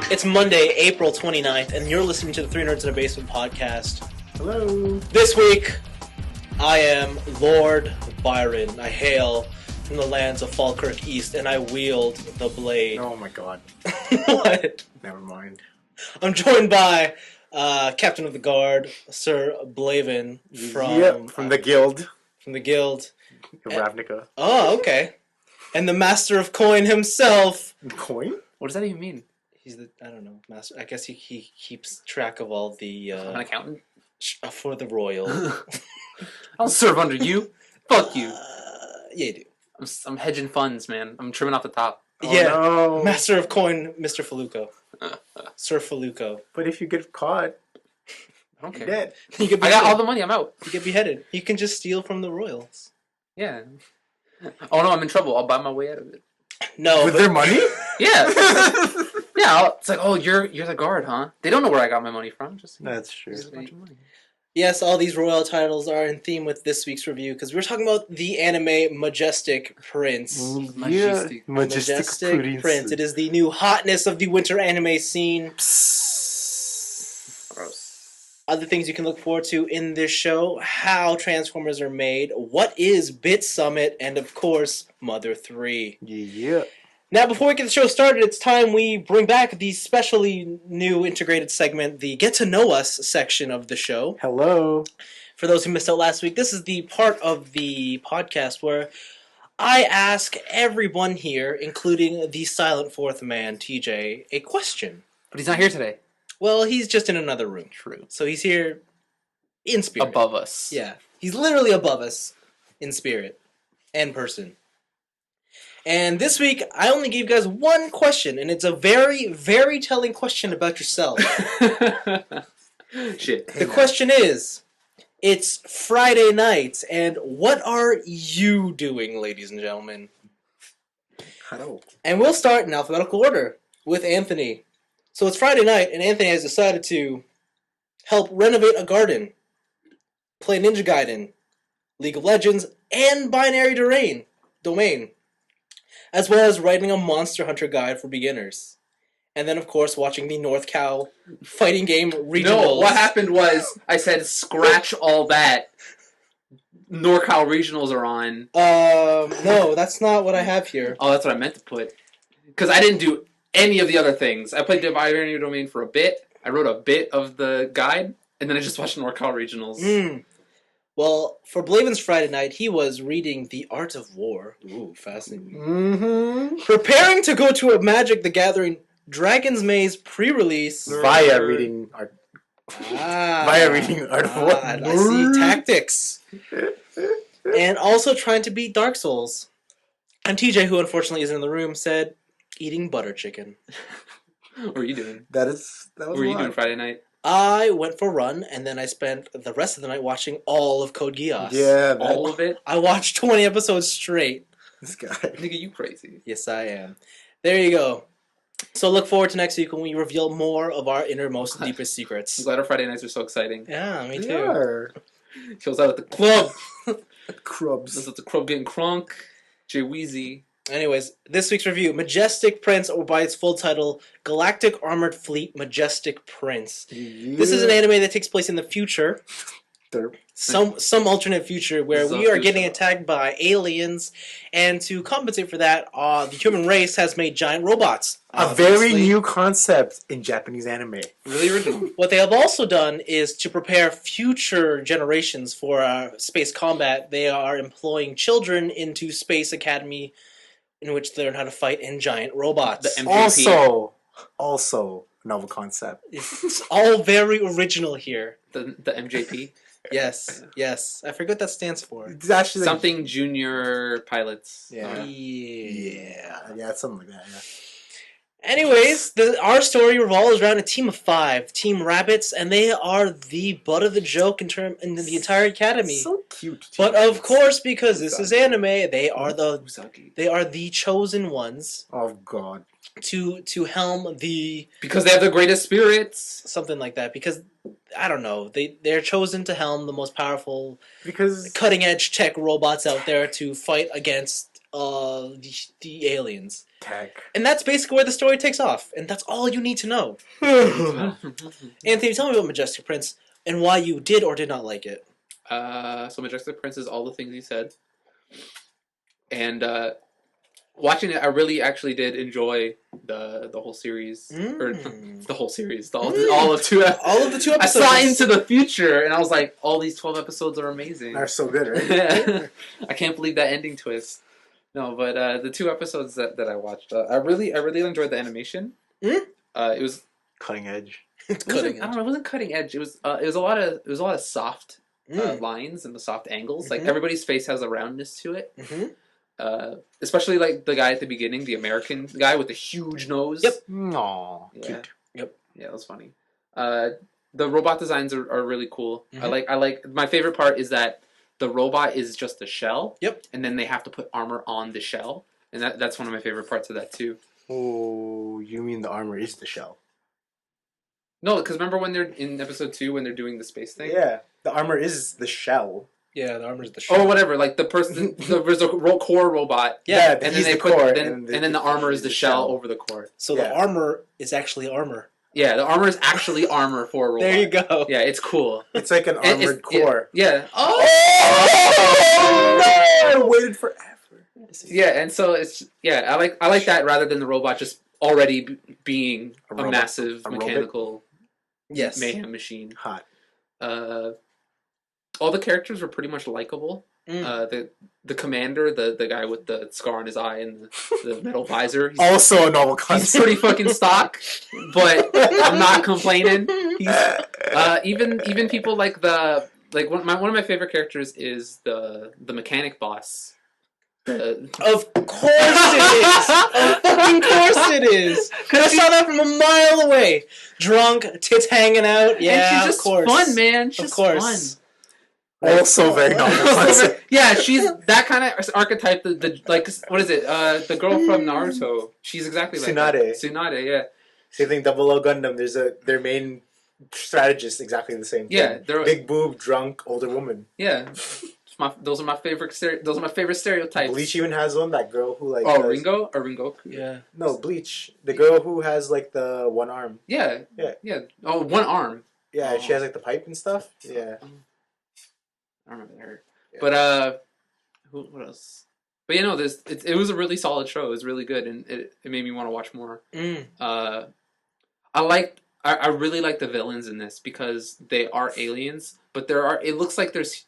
It's Monday, April 29th, and you're listening to the Three Nerds in a Basement podcast. Hello. This week, I am Lord Byron. I hail from the lands of Falkirk East, and I wield the blade. Oh my god. What? Never mind. I'm joined by Captain of the Guard, Sir Blaven from the guild. From the guild. Ravnica. Oh, okay. And the Master of Coin himself. Coin? What does that even mean? He's the, I don't know, master. I guess he keeps track of all the... an accountant? For the royal. I'll serve under you. Fuck you. Yeah, you do. I'm hedging funds, man. I'm trimming off the top. Oh, yeah, no. Master of Coin, Mr. Fallucco. Sir Fallucco. But if you get caught, I don't you're care. dead. You get I got all the money. I'm out. You get beheaded. You can just steal from the royals. Yeah. Oh no, I'm in trouble. I'll buy my way out of it. No. With their money? Yeah. Yeah. It's like, oh, you're the guard, huh? They don't know where I got my money from. That's true. Just a bunch of money. Yes, all these royal titles are in theme with this week's review because we're talking about the anime Majestic Prince. Majestic. Majestic Prince. It is the new hotness of the winter anime scene. Gross. Other things you can look forward to in this show, how Transformers are made, what is Bitsummit, and of course, Mother 3. Yeah. Now, before we get the show started, it's time we bring back the specially new integrated segment, the Get to Know Us section of the show. Hello. For those who missed out last week, this is the part of the podcast where I ask everyone here, including the silent fourth man, TJ, a question. But he's not here today. Well, he's just in another room. True. So he's here in spirit. Above us. Yeah. He's literally above us in spirit and person. And this week, I only gave you guys one question, and it's a very, very telling question about yourself. Shit. The question is, it's Friday night, and what are you doing, ladies and gentlemen? Hello. And we'll start in alphabetical order with Anthony. So it's Friday night, and Anthony has decided to help renovate a garden, play Ninja Gaiden, League of Legends, and Binary Domain, as well as writing a Monster Hunter guide for beginners. And then, of course, watching the North Cal fighting game regionals. No, what happened was I said scratch all that. NorCal regionals are on. No, that's not what I have here. Oh, that's what I meant to put. Because I didn't do any of the other things. I played Binary Domain for a bit. I wrote a bit of the guide, and then I just watched NorCal regionals. Well, for Blaven's Friday night, he was reading The Art of War. Ooh, fascinating. Mm-hmm. Preparing to go to a Magic the Gathering Dragon's Maze pre-release. Via reading Art of War. I see tactics. And also trying to beat Dark Souls. And TJ, who unfortunately isn't in the room, said, eating butter chicken. What were you doing? That was What were you doing Friday night? I went for a run, and then I spent the rest of the night watching all of Code Geass. Yeah, All of it? I watched 20 episodes straight. This guy. Nigga, you crazy. Yes, I am. There you go. So look forward to next week when we reveal more of our innermost, deepest I'm secrets. glad our Friday nights are so exciting. Yeah, me too. Yeah. Chills out at the club. Crubs. That's at the club getting crunk. Jay Weezy. Anyways, this week's review, Majestic Prince, or by its full title, Galactic Armored Fleet Majestic Prince. Yeah. This is an anime that takes place in the future. Some alternate future where we are getting attacked by aliens, and to compensate for that, the human race has made giant robots. A very new concept in Japanese anime. Really original. What they have also done is to prepare future generations for space combat. They are employing children into Space Academy in which they learn how to fight in giant robots. The MJP. Also novel concept. It's all very original here. The MJP. Yes. I forget what that stands for. It's actually Something junior pilots. Yeah. Yeah, something like that. Yeah. Anyways, our story revolves around a team of 5, Team Rabbits, and they are the butt of the joke in the entire academy. So cute. But of course, because this is anime, they are Usagi. the chosen ones Oh God. to helm the Because they have the greatest spirits. something like that. Because I don't know, they're chosen to helm the most powerful, Because cutting edge tech robots out there to fight against the aliens. Tech. And that's basically where the story takes off. And that's all you need to know. Anthony, tell me about Majestic Prince and why you did or did not like it. So Majestic Prince is all the things you said. And watching it, I really actually did enjoy the whole series. Or the whole series. All of two All of the 2 I episodes. saw into the future, and I was like, all these 12 episodes are amazing. They're so good, right? I can't believe that ending twist. No, but the 2 episodes that I watched, I really enjoyed the animation. It was Cutting edge. It's I cutting don't know. It wasn't cutting edge. It was a lot of soft lines and the soft angles. Like everybody's face has a roundness to it. Especially like the guy at the beginning, the American guy with the huge nose. Yep. Aww. Yeah. Cute. Yep. Yeah, that was funny. The robot designs are really cool. I like my favorite part is that the robot is just a shell. Yep. And then they have to put armor on the shell. And that's one of my favorite parts of that too. Oh, you mean the armor is the shell? No, because remember when they're in episode 2 when they're doing the space thing? Yeah, the armor is the shell. Yeah, the armor's the shell. Or whatever, like the person, there's a core robot. Yeah, and then he's they the put, core, and then the armor is the shell over the core. So the armor is actually armor. Yeah, the armor is actually armor for a robot. There you go. Yeah, it's cool. It's like an armored core. Yeah. Oh no! I waited forever. Yeah, and so I like that rather than the robot just already being a massive mechanical mayhem machine. Hot. All the characters were pretty much likable. The commander, the guy with the scar on his eye and the metal visor. Also a novel concept. He's pretty fucking stock, but I'm not complaining. He's even people like one of my favorite characters is the mechanic boss. Of course it is! Of fucking course it is! I saw that from a mile away! Drunk, tits hanging out, yeah, and she's just of course. fun, man. She's of course. fun. Also very novel concept. Yeah, she's that kind of archetype. The like, what is it? The girl from Naruto. She's exactly like Tsunade. Tsunade, yeah. Same thing. Double O Gundam. There's their main strategist exactly the same. Yeah, thing. they're Big boob, drunk, older woman. Yeah, those are my favorite. Those are my favorite stereotypes. Bleach even has one. That girl who like. Ringo or Ringoku. Yeah. No, Bleach. The girl who has like the one arm. Yeah. Yeah. Oh, one arm. Yeah, she has like the pipe and stuff. Yeah. I don't remember her. Yeah. But what else? But it was a really solid show. It was really good, and it made me want to watch more. I really like the villains in this because they are aliens, but it looks like there's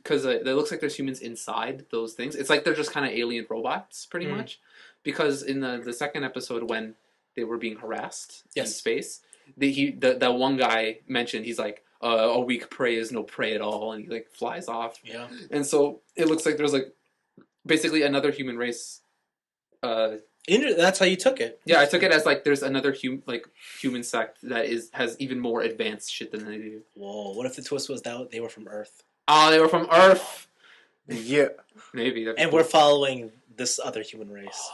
humans inside those things. It's like they're just kind of alien robots, pretty much. Because in the second episode when they were being harassed in space, that one guy mentioned he's like, a weak prey is no prey at all, and he like flies off. Yeah. And so it looks like there's like basically another human race. That's how you took it. Yeah, I took it as like there's another human sect that has even more advanced shit than they do. Whoa! What if the twist was that they were from Earth? Oh, they were from Earth. Yeah. Maybe. And we're following this other human race.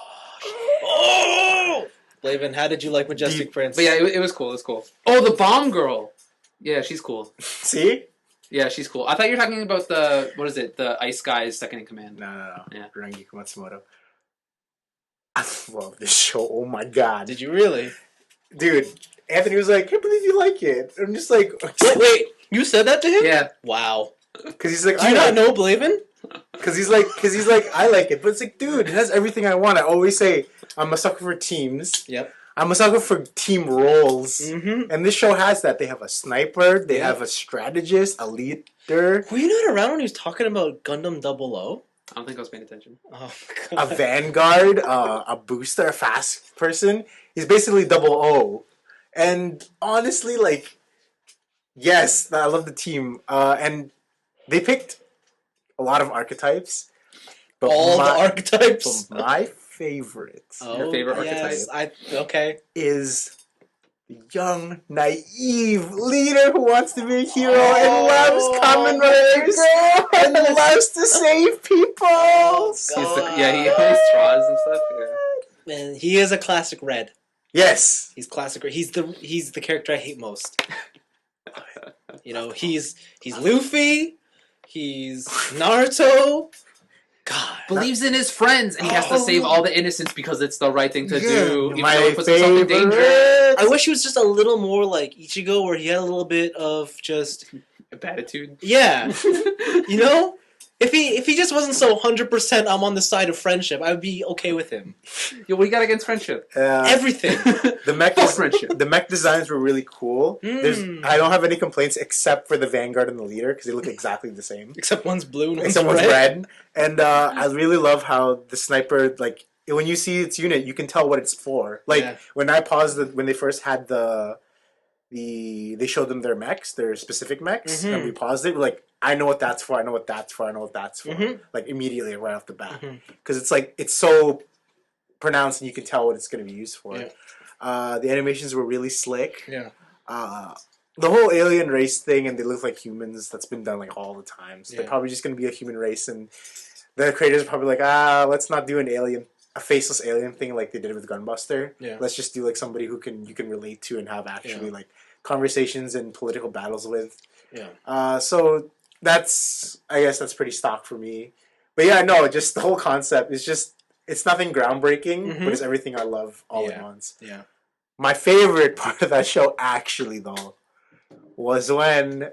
Oh! Blaven, how did you like Majestic Prince? But yeah, it was cool. It was cool. Oh, the bomb girl. Yeah, she's cool. See? Yeah, she's cool. I thought you were talking about the Ice Guy's second in command. No. Yeah. Rangi Matsumoto. I love this show. Oh my god. Did you really? Dude, Anthony was like, I can't believe you like it. I'm just like... Wait, you said that to him? Yeah. Wow. Because he's like, do you not know Blaven? Because he's like, I like it. But it's like, dude, it has everything I want. I always say, I'm a sucker for teams. Yep. I'm a sucker for team roles. Mm-hmm. And this show has that. They have a sniper. They have a strategist, a leader. Were you not around when he was talking about Gundam 00? I don't think I was paying attention. Oh, a vanguard, a booster, a fast person. He's basically 00. And honestly, like, yes, I love the team. And they picked a lot of archetypes. But all the archetypes? But my favorite. Your favorite archetype? Okay. Is the young, naive leader who wants to be a hero and loves Kamen Riders and loves to save people. He always draws and stuff. Yeah. And he is a classic red. Yes. He's classic red. He's the character I hate most. You know, he's Luffy, he's Naruto, God. Believes in his friends, and he has to save all the innocents because it's the right thing to do, even My though it puts himself in danger. favorite. I wish he was just a little more like Ichigo, where he had a little bit of just Attitude. yeah, you know. If he just wasn't so 100%, I'm on the side of friendship, I would be okay with him. Yo, what do you got against friendship? Everything. The mech Fuck friendship. The mech designs were really cool. Mm. I don't have any complaints except for the Vanguard and the leader because they look exactly the same. Except one's blue and Except one's one's red. red. And I really love how the sniper, like, when you see its unit, you can tell what it's for. Like, Yeah. when I paused when they first had they showed them their mechs, their specific mechs, and we paused it. We're like, I know what that's for. I know what that's for. I know what that's for. Like immediately, right off the bat, because it's like it's so pronounced, and you can tell what it's going to be used for. Yeah. The animations were really slick. Yeah. The whole alien race thing, and they look like humans. That's been done like all the time. So Yeah. they're probably just going to be a human race, and the creators are probably like, let's not do a faceless alien thing like they did with Gunbuster. Yeah. Let's just do like somebody who you can relate to and have actually like conversations and political battles with. Yeah. So I guess that's pretty stock for me. But yeah, no, just the whole concept is just it's nothing groundbreaking, but it's everything I love all at once. Yeah. My favorite part of that show actually though was when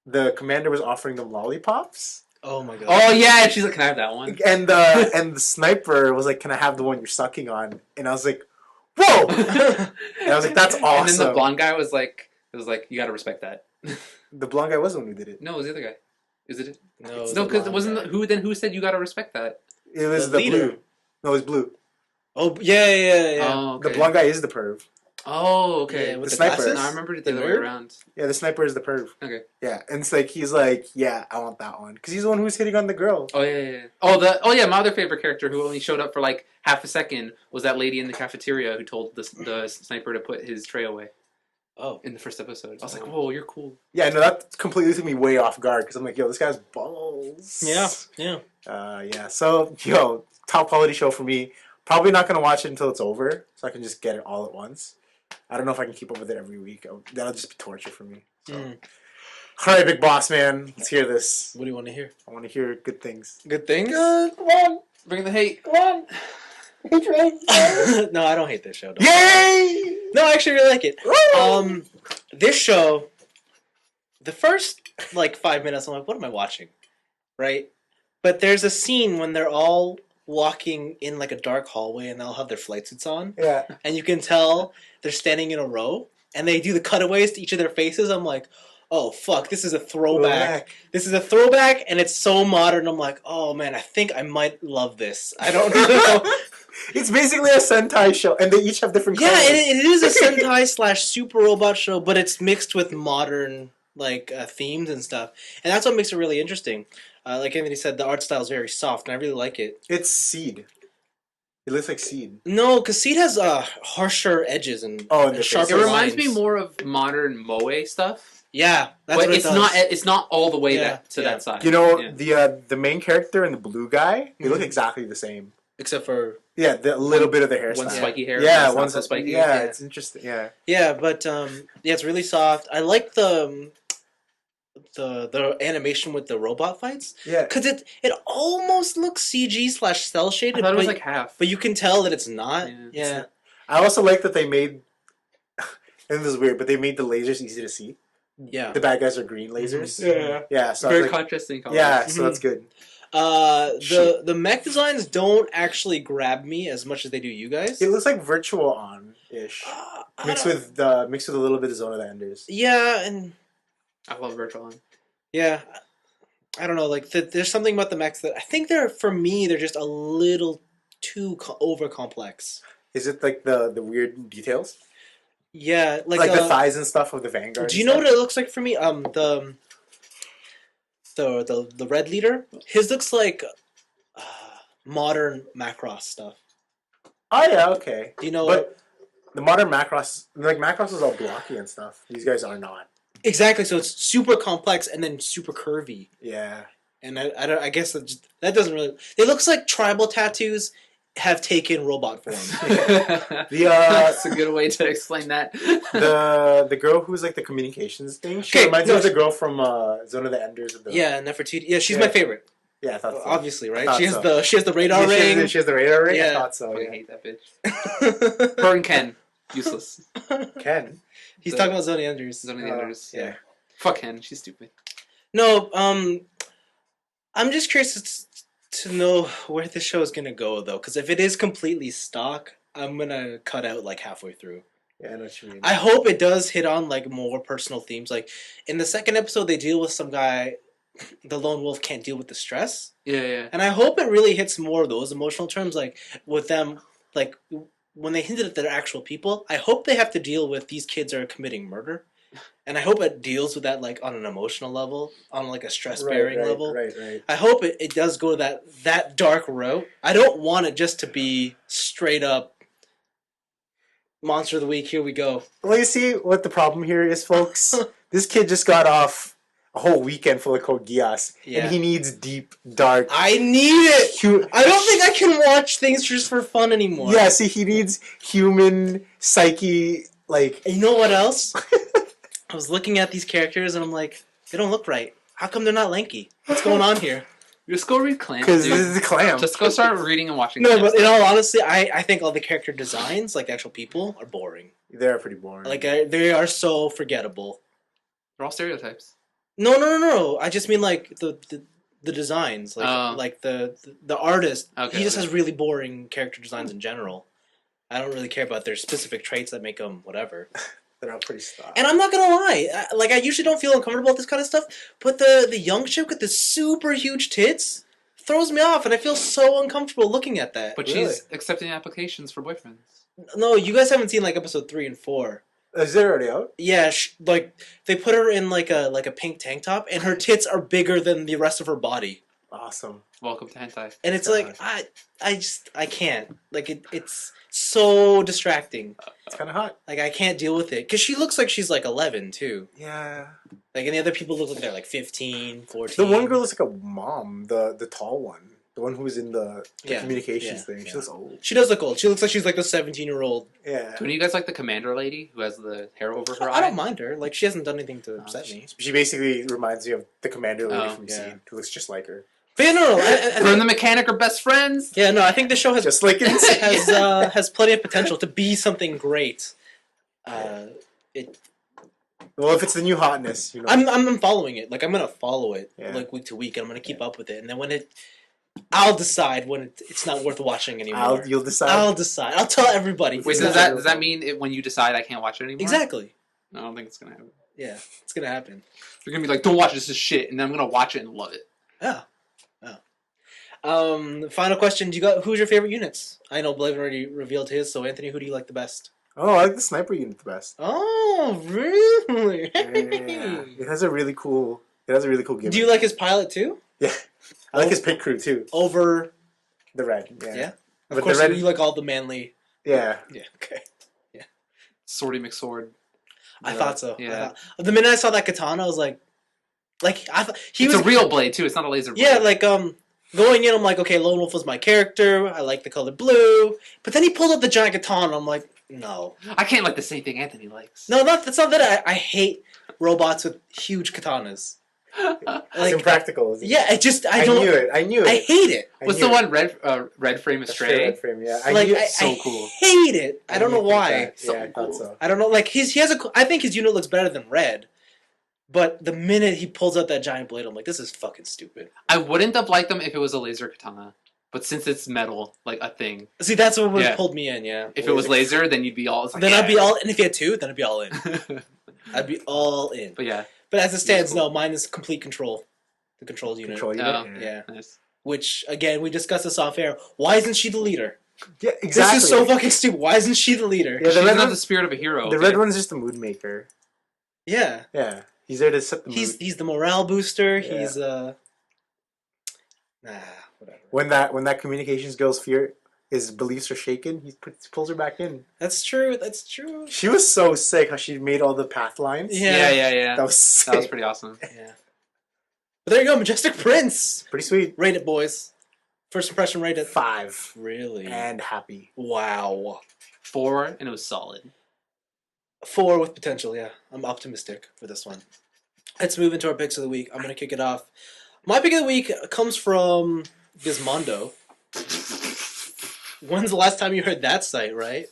the commander was offering them lollipops. Oh my god. Oh yeah, and she's like, "Can I have that one?" And the sniper was like, "Can I have the one you're sucking on?" And I was like, "Whoa!" And I was like, "That's awesome." And then the blonde guy was like, "You got to respect that." The blonde guy was the one who did it. No, it was the other guy. Is it? No, No, because it wasn't who said you got to respect that? It was The the leader. blue. No, it was blue. Oh yeah. Oh, okay. The blonde guy is the perv. Oh, okay. Yeah, with The the sniper. glasses? No, I remember it the other way nerd? around. Yeah, the sniper is the perv. Okay. Yeah, and it's like he's like, "Yeah, I want that one," because he's the one who's hitting on the girl. Oh yeah. My other favorite character who only showed up for like half a second was that lady in the cafeteria who told the sniper to put his tray away. Oh. In the first episode, I was like, "Whoa, you're cool." Yeah, no, that completely took me way off guard because I'm like, "Yo, this guy's balls." Yeah. Yeah. So, top quality show for me. Probably not gonna watch it until it's over, so I can just get it all at once. I don't know if I can keep up with it every week. That'll just be torture for me. So. All right, big boss man, let's hear this. What do you want to hear? I want to hear good things. Good things? Come on, Bring the hate. come on. No, I don't hate this show. Yay! No, I actually really like it. This show, the first like 5 minutes, I'm like, what am I watching? Right? But there's a scene when they're all walking in like a dark hallway and they'll have their flight suits on. Yeah. And you can tell they're standing in a row and they do the cutaways to each of their faces. I'm like, oh fuck, this is a throwback. This is a throwback and it's so modern. I'm like, oh man, I think I might love this. I don't know. It's basically a Sentai show, and they each have different Yeah, colors. it is a Sentai / super robot show, but it's mixed with modern like themes and stuff, and that's what makes it really interesting. Like Anthony said, the art style is very soft, and I really like it. It's Seed. It looks like Seed. No, because Seed has harsher edges and, and and the sharper It faces. reminds me lines. more of modern moe stuff, Yeah, that's but what it's it does. not. It's not all the way Yeah, that side. You know, Yeah. the main character and the blue guy, they look exactly the same. Except for Yeah, the little bit of the hairstyle. One spiky hair. Yeah, one's not one's so spiky. Yeah, Yeah. it's interesting. Yeah. yeah, but yeah, it's really soft. I like the animation with the robot fights Yeah. because it almost looks CG / cell I shaded. thought it was but, like half. but you can tell that it's not. Yeah. I also like that they made, and this is weird, but they made the lasers easy to see. Yeah. The bad guys are green lasers. Yeah. Yeah, so I Very was like, contrasting colors. yeah, so that's good. The mech designs don't actually grab me as much as they do you guys. It looks like Virtual On ish, mixed with a little bit of Zone of the Enders. Yeah, and I love Virtual On. yeah, I don't know. Like there's something about the mechs that I think they're just a little too over complex. Is it like the weird details, Yeah, like the thighs and stuff of the Vanguard? Do you know what it looks like for me? The red leader. His looks like modern Macross stuff. Oh yeah, okay. Do you know? But the modern Macross, like Macross is all blocky and stuff. These guys are not. Exactly. So it's super complex and then super curvy. Yeah. And I guess that doesn't really. It looks like tribal tattoos have taken robot form. That's a good way to explain that. The girl who's like the communications thing. She reminds me of the girl from Zone of the Enders. Yeah, Nefertiti. Yeah, she's my favorite. Yeah, I thought so. Obviously, I right? thought She has so. the radar ring. She has the radar ring? I Yeah. thought so, I yeah. hate that bitch. Her and Ken, useless. Ken? He's The- talking about Zoe Andrews. None of the Oh, others. yeah. Fuck Ken, she's stupid. No, I'm just curious to know where the show is gonna go though, because if it is completely stock, I'm gonna cut out like halfway through. Yeah, I know what you mean. I hope it does hit on like more personal themes. Like in the second episode, they deal with some guy, the lone wolf can't deal with the stress, Yeah. and I hope it really hits more of those emotional terms. Like with them, like when they hinted at they're actual people, I hope they have to deal with these kids are committing murder. And I hope it deals with that like on an emotional level, on like a stress bearing level. Right. I hope it does go that dark route. I don't want it just to be straight up Monster of the Week. Here we go. Well, you see what the problem here is, folks? This kid just got off a whole weekend full of Code Geass, Yeah. and he needs deep, dark... I need it. I don't think I can watch things just for fun anymore. Yeah, see, he needs human psyche, like... And you know what else? I was looking at these characters and I'm like, they don't look right. How come they're not lanky? What's going on here? Just go read Clamp, Because this dude. is a clam. Just go start reading and watching No, Clamp but in stuff. all honesty, I think all the character designs, like actual people, are boring. They're pretty boring. Like they are so forgettable. They're all stereotypes. No. I just mean like the designs, like Oh. like the artist. Okay, He just okay. has really boring character designs in general. I don't really care about their specific traits that make them whatever. They're all pretty stock. And I'm not gonna lie, like I usually don't feel uncomfortable with this kind of stuff, but the young chick with the super huge tits throws me off, and I feel so uncomfortable looking at that. But Really? she's accepting applications for boyfriends. No, you guys haven't seen like episode 3 and 4. Is it already out? Yeah, like they put her in like a pink tank top, and her tits are bigger than the rest of her body, Awesome. Welcome to hentai. and it's God. like I can't like it's so distracting. It's kind of hot. Like I can't deal with it because she looks like she's like 11 too. Yeah. Like and the other people look like they're like 15, 14. The one girl looks like a mom, the tall one. The one who was in the Yeah, communications yeah, thing. She yeah. looks old. She does look old. She looks like she's like the 17-year-old. Yeah. Do any of you guys like the commander lady who has the hair over her I eye? don't mind her. Like she hasn't done anything to upset me. She basically reminds me of the commander lady Oh, from yeah. Scene, who looks just like her. But yeah, no. Her and the mechanic are best friends. Yeah, no. I think the show has Just like in Scene. has plenty of potential to be something great. Well, if it's the new hotness, you know. I'm following it. Like I'm gonna follow it Yeah. like week to week, and I'm gonna keep up with it. And then when I'll decide when it's not worth watching anymore. You'll decide. I'll decide. I'll tell everybody. Wait, It's does not- that mean when you decide I can't watch it anymore? exactly? I don't think it's gonna happen. Yeah, it's gonna happen. You're gonna be like, don't watch this is shit, and then I'm gonna watch it and love it. Yeah. Final question: who's your favorite units? I know Blaven already revealed his. So Anthony, who do you like the best? Oh, I like the sniper unit the best. Oh, really? Yeah. It has a really cool gimmick. Do you like his pilot too? Yeah. I like his pit crew too. Over. The red. Yeah. Yeah. Of But course, the red. you like all the manly. Yeah. Yeah. Okay. Swordy McSword. I thought so. Yeah. The minute I saw that katana, I was like I thought he It's was a real blade too. It's not a laser blade. Yeah, like going in, I'm like, okay, Lone Wolf was my character. I like the color blue, but then he pulled out the giant katana. I'm like, no, I can't like the same thing Anthony likes. no, that's not that. I hate robots with huge katanas. It's Like, impractical. Isn't it? yeah, it just I I don't. knew it. I knew it. I hate it. I What's knew the it. one red frame The astray? red frame, yeah. I Like knew I, it. so I cool. hate it. I don't know knew it why. that. So Yeah, I thought cool. so. I don't know. Like he has a. I think his unit looks better than red. But the minute he pulls out that giant blade, I'm like, this is fucking stupid. I wouldn't have liked them if it was a laser katana, but since it's metal, like a thing. See, that's what would have Yeah. pulled me in. Yeah. If it was laser, then you'd be all. It's like, Then yeah. I'd be all. And if you had two, then I'd be all in. I'd be all in. But yeah. But as it stands, cool. no, mine is complete control. The controls unit. Control Oh, unit. Yeah. Nice. Which, again, we discussed this off air. Why isn't she the leader? Yeah, exactly. This is so fucking stupid. Why isn't she the leader? Yeah, She the red doesn't have one. the spirit of a hero. The okay? red one's just a mood maker. Yeah. Yeah, he's there to set the mood. He's the morale booster. Yeah. He's, whatever. When that communications girl's his beliefs are shaken, he pulls her back in. That's true. That's true. She was so sick how she made all the path lines. Yeah. Yeah. That was sick. That was pretty awesome. Yeah. But there you go, Majestic Prince. Pretty sweet. Rate it, boys. First impression, rate it. 5 Really? and happy. Wow. 4, and it was solid. 4 with potential, yeah. I'm optimistic for this one. Let's move into our picks of the week. I'm going to kick it off. My pick of the week comes from Gizmondo. When's the last time you heard that site, right?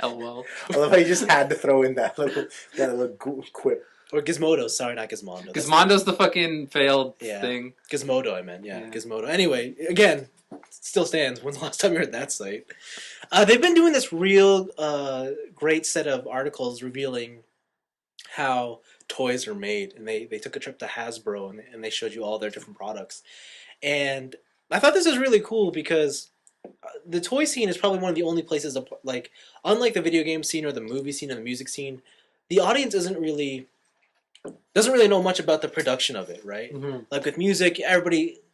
LOL. I love how you just had to throw in that little quip. Or Gizmodo, sorry, not Gizmondo. That's Gizmondo's the fucking failed Yeah. thing. Gizmodo, I meant, yeah, Yeah. Gizmodo. Anyway, again, still stands. When's the last time you heard that site? They've been doing this real great set of articles revealing how toys are made, and they took a trip to Hasbro and they showed you all their different products. And I thought this was really cool because the toy scene is probably one of the only places like, unlike the video game scene or the movie scene or the music scene, the audience doesn't really know much about the production of it, right? Mm-hmm. Like with music,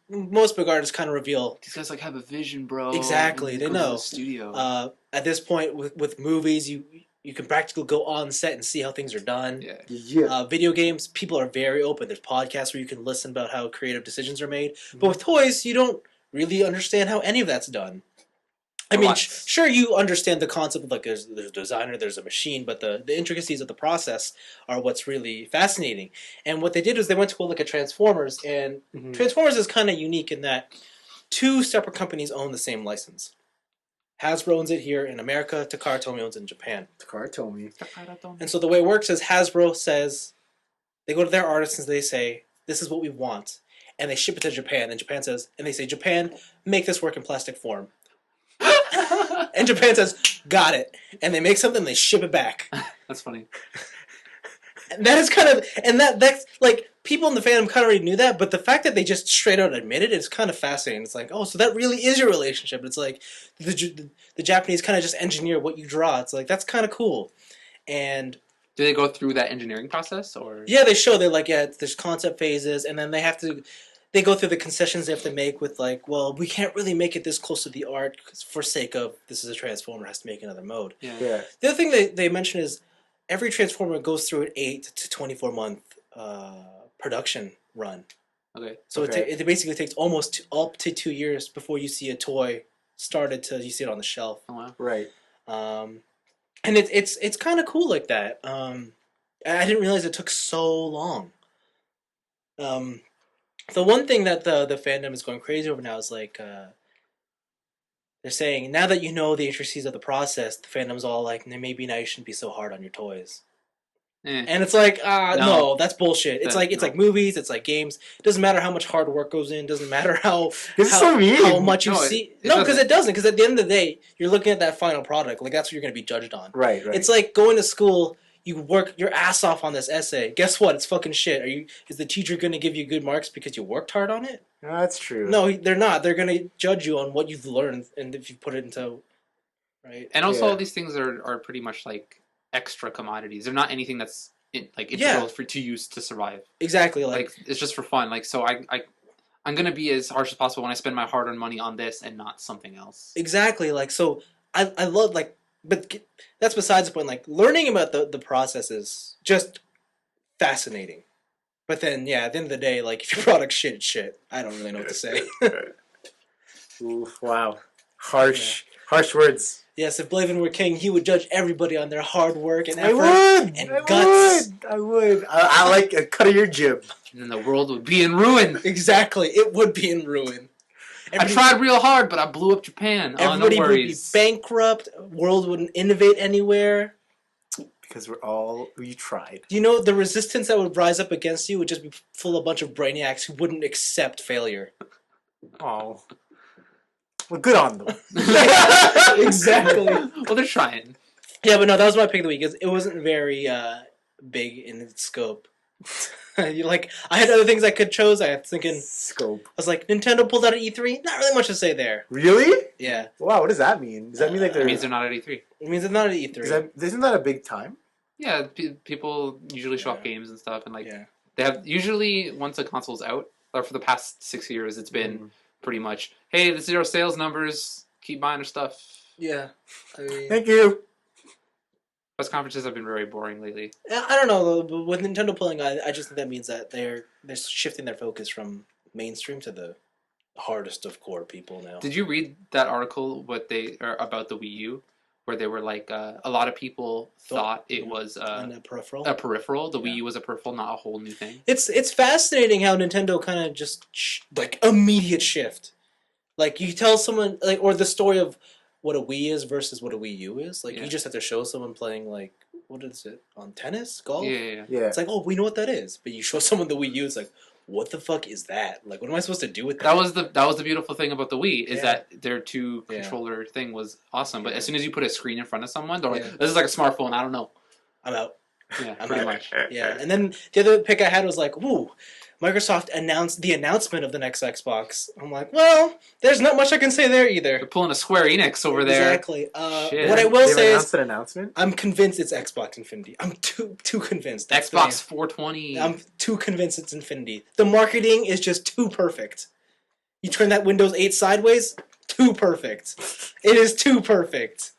most big artists kind of reveal These guys like have a vision, bro. Exactly, and they go to know. the studio. at this point with movies. You can practically go on set and see how things are done. Yeah. Yeah. Video games, people are very open. There's podcasts where you can listen about how creative decisions are made. But with toys, you don't really understand how any of that's done. I mean, sure, you understand the concept of like there's a designer, there's a machine, but the intricacies of the process are what's really fascinating. And what they did was they went to like a Transformers, and Mhm. Transformers is kind of unique in that two separate companies own the same license. Hasbro owns it here in America, Takara Tomy owns it in Japan. Takara told me. And so the way it works is Hasbro says, they go to their artists and they say, this is what we want. And they ship it to Japan, and Japan says, and they say, Japan, make this work in plastic form. And Japan says, got it. And they make something and they ship it back. That's funny. And that is kind of, and that's like, people in the fandom kind of already knew that, but the fact that they just straight out admit it is kind of fascinating. It's like, oh, so that really is your relationship. It's like, the Japanese kind of just engineer what you draw. It's like, that's kind of cool. And Do they go through that engineering process, or? yeah, they show, they're like, yeah, there's concept phases, and then they go through the concessions they have to make with like, well, we can't really make it this close to the art for sake of this is a Transformer, has to make another mode. Yeah. The other thing they mention is every Transformer goes through an 8 to 24 month production run. Okay. So Okay. it basically takes almost up to 2 years before you see a toy started till you see it on the shelf. Oh wow. Right. And it's kind of cool like that. I didn't realize it took so long. The one thing that the fandom is going crazy over now is like they're saying, now that you know the intricacies of the process, the fandom's all like, maybe now you shouldn't be so hard on your toys. And it's like, no, that's bullshit. It's like movies, it's like games. It doesn't matter how much hard work goes in. Doesn't matter how so mean. how much you No, see. it No, because doesn't. it doesn't. Because at the end of the day, you're looking at that final product. Like that's what you're going to be judged on. Right. It's like going to school. You work your ass off on this essay. Guess what? It's fucking shit. Is the teacher going to give you good marks because you worked hard on it? No, that's true. No, they're not. They're going to judge you on what you've learned and if you put it into, right? And also, Yeah. all these things are pretty much like extra commodities. They're not anything that's integral to use to survive. Exactly. Like it's just for fun. Like so, I'm gonna be as harsh as possible when I spend my hard-earned money on this and not something else. Exactly. Like so, I love like, but that's besides the point. Like learning about the process is just fascinating. But then, yeah, at the end of the day, like if your product's shit, it's shit. I don't really know what to say. Oof, wow. Harsh words. Yes, if Blaven were king, he would judge everybody on their hard work and I effort would. and I guts. would. I would. I like a cut of your jib. And then the world would be in ruin. Exactly, it would be in ruin. I tried real hard, but I blew up Japan. Everybody No would be worries. bankrupt. World wouldn't innovate anywhere. Because we tried. You know, the resistance that would rise up against you would just be full of a bunch of brainiacs who wouldn't accept failure. Oh. Well, good on them. Exactly. Well, they're trying. Yeah, but no, that was my pick of the week. It wasn't very big in its scope. I had other things I could chose. I was thinking, Scope. I was like, Nintendo pulled out at E3. Not really much to say there. Really? Yeah, Wow, what does that mean? Does that mean like It they're... means they're not at E3. it means it's not at E3. Isn't that a big time? Yeah, people usually show off Yeah. games and stuff, and like Yeah. they have usually once a console's out, or for the past 6 years, it's been pretty much, hey, the zero sales numbers, keep buying our stuff. Yeah, I mean, Thank you. Press conferences have been very boring lately. I don't know though. But with Nintendo pulling out, I just think that means that they're shifting their focus from mainstream to the hardest of core people now. Did you read that article about the Wii U, where they were like a lot of people thought it was on a peripheral. a peripheral. The Wii U was a peripheral, not a whole new thing. It's fascinating how Nintendo kind of just like immediate shift. Like you tell someone like, or the story of what a Wii is versus what a Wii U is. Like you just have to show someone playing like, what is it, on tennis, golf? Yeah. It's like, oh, we know what that is, but you show someone the Wii U, it's like, what the fuck is that? Like, what am I supposed to do with that? That was the beautiful thing about the Wii is that their two controller thing was awesome. But as soon as you put a screen in front of someone, they're like, this is like a smartphone. I don't know. I'm out. Yeah, pretty much. Yeah, and then the other pick I had was like, ooh, Microsoft announced the announcement of the next Xbox. I'm like, well, there's not much I can say there either. They're pulling a Square Enix over there. Exactly. What I will say is, an announcement. I'm convinced it's Xbox Infinity. I'm too convinced. Xbox 420. I'm too convinced it's Infinity. The marketing is just too perfect. You turn that Windows 8 sideways, too perfect. It is too perfect.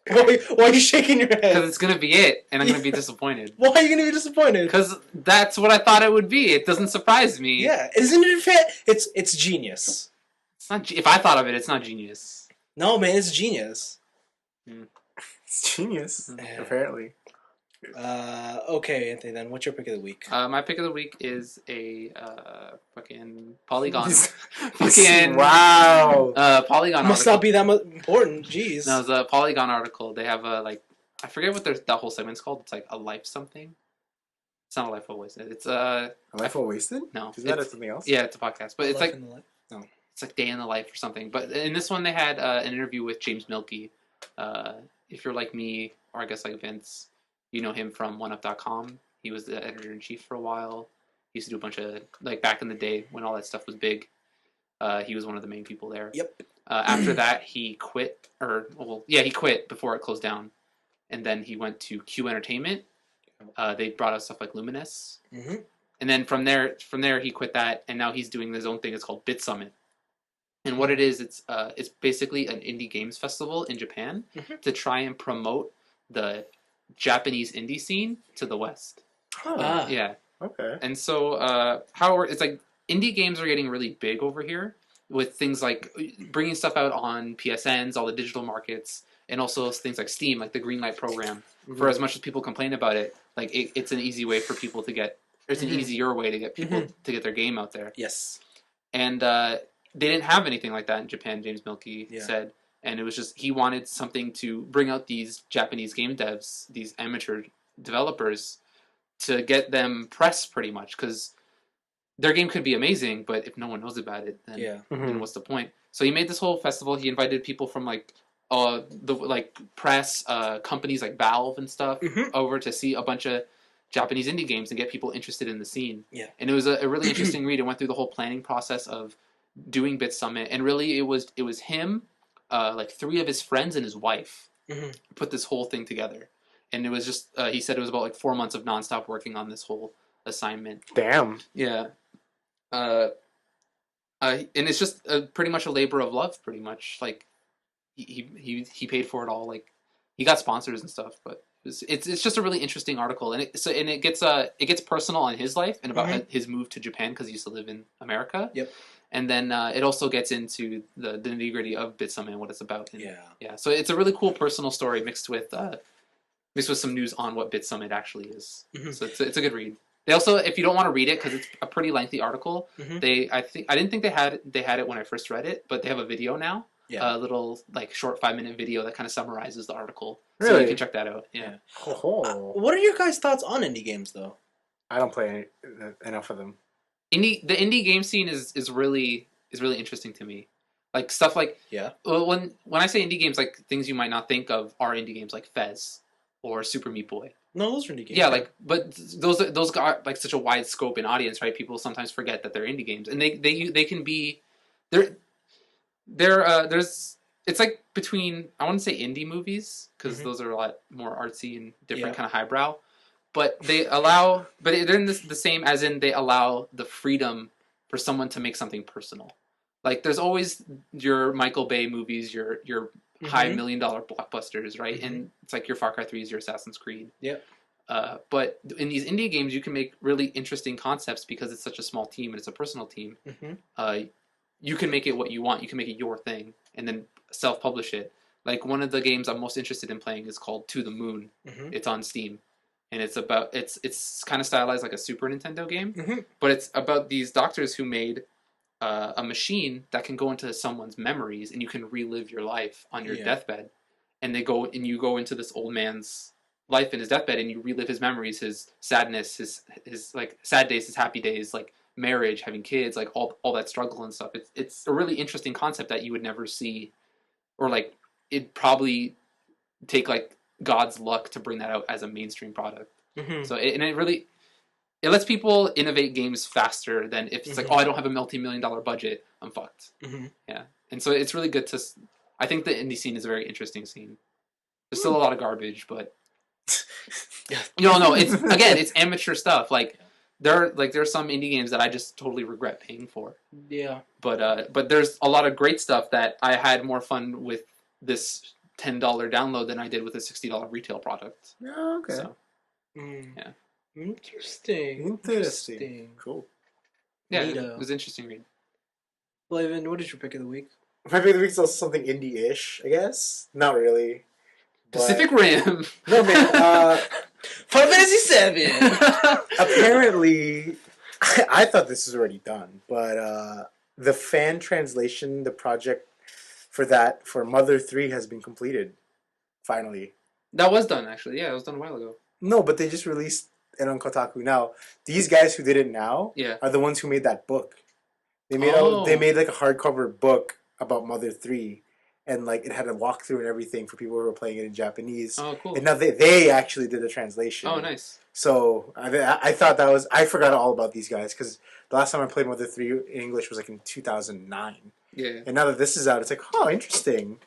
Why are you shaking your head? Because it's going to be it, and I'm going to be disappointed. Why are you going to be disappointed? Because that's what I thought it would be. It doesn't surprise me. Yeah, isn't it fair? It's genius. It's not. If I thought of it, it's not genius. No, man, it's genius. It's genius, apparently. Okay, Anthony, then what's your pick of the week? My pick of the week is a fucking Polygon. Wow. Polygon Must article. not be that much important. Jeez. No, it's a Polygon article. They have a I forget what that whole segment's called. It's like a life something. It's not a life well wasted. It's A life well wasted? No. Is that something else? Yeah, it's a podcast, but it's like No. It's like day in the life or something. But in this one, they had an interview with James Milkey. If you're like me, or I guess like Vince, you know him from OneUp.com. He was the editor-in-chief for a while. He used to do a bunch of, like, back in the day when all that stuff was big. He was one of the main people there. Yep. After that, he quit. He quit before it closed down. And then he went to Q Entertainment. They brought out stuff like Luminous. Mm-hmm. And then from there, he quit that, and now he's doing his own thing. It's called Bitsummit. And what it is, it's basically an indie games festival in Japan to try and promote the Japanese indie scene to the West. Huh. Yeah. Okay. And so it's like indie games are getting really big over here with things like bringing stuff out on PSNs, all the digital markets, and also things like Steam, like the Greenlight program. For as much as people complain about it, like it's an easy way for people to get. It's an easier way to get people to get their game out there. Yes. And they didn't have anything like that in Japan. James Milkey said. And it was just, he wanted something to bring out these Japanese game devs, these amateur developers, to get them press pretty much, because their game could be amazing, but if no one knows about it, then what's the point? So he made this whole festival. He invited people from press companies like Valve and stuff over to see a bunch of Japanese indie games and get people interested in the scene. Yeah. And it was a really interesting read. It went through the whole planning process of doing Bitsummit, and really it was him. Like 3 of his friends and his wife put this whole thing together, and it was just he said it was about like 4 months of nonstop working on this whole assignment. Damn. Yeah. And it's just pretty much a labor of love. Pretty much, like he paid for it all. Like he got sponsors and stuff, but it's just a really interesting article, and it gets personal on his life and about his move to Japan because he used to live in America. Yep. And then it also gets into the nitty-gritty of Bitsummit and what it's about. And, yeah. So it's a really cool personal story mixed with some news on what Bitsummit actually is. So it's a good read. They also, if you don't want to read it because it's a pretty lengthy article, I didn't think they had it when I first read it, but they have a video now. Yeah. A little like short 5-minute video that kind of summarizes the article. Really? So you can check that out. Yeah. What are your guys' thoughts on indie games though? I don't play enough of them. The indie game scene is really interesting to me. Like stuff like when I say indie games, like things you might not think of are indie games, like Fez or Super Meat Boy. No, those are indie games. Yeah, like but those got like such a wide scope in audience, right? People sometimes forget that they're indie games, and they can be there's it's like between, I wouldn't say indie movies because those are a lot more artsy and different kind of highbrow. But they're in the same as in they allow the freedom for someone to make something personal. Like there's always your Michael Bay movies, your high $1 million blockbusters, right? And it's like your Far Cry 3s, your Assassin's Creed. Yep. But in these indie games, you can make really interesting concepts because it's such a small team and it's a personal team. You can make it what you want. You can make it your thing and then self-publish it. Like one of the games I'm most interested in playing is called To the Moon. Mhm. It's on Steam, and it's kind of stylized like a Super Nintendo game, Mhm. but it's about these doctors who made a machine that can go into someone's memories, and you can relive your life on your Yeah. deathbed. And you go into this old man's life in his deathbed, and you relive his memories, his sadness, his like sad days, his happy days, like marriage, having kids, like all that struggle and stuff. It's a really interesting concept that you would never see, or like it'd probably take like God's luck to bring that out as a mainstream product. Mhm. So it lets people innovate games faster than if it's like, oh, I don't have a multi-million-dollar budget, I'm fucked. Mhm. Yeah, and so it's really good to. I think the indie scene is a very interesting scene. There's still a lot of garbage, but no, it's again, it's amateur stuff. Like there's some indie games that I just totally regret paying for. Yeah. But there's a lot of great stuff that I had more fun with this $10 download than I did with a $60 retail product. Oh, okay. So Yeah. Yeah. Interesting. Cool. yeah, Neato. it was interesting read. Blaven, what is your pick of the week? My pick of the week is also something indie-ish, I guess. Not really. but- Pacific Rim. No, man. Final Fantasy VII. Apparently, I thought this was already done, but the fan translation, the project for Mother 3 has been completed. Finally. That was done actually. Yeah, it was done a while ago. No, but they just released it on Kotaku now. These guys who did it now Yeah. are the ones who made that book. They Oh. made like a hardcover book about Mother 3, and like it had a walkthrough and everything for people who were playing it in Japanese. Oh, cool. And now they actually did the translation. Oh, nice. So I thought that was, I forgot all about these guys because the last time I played Mother 3 in English was like in 2009. Yeah. And now that this is out, it's like, oh, interesting.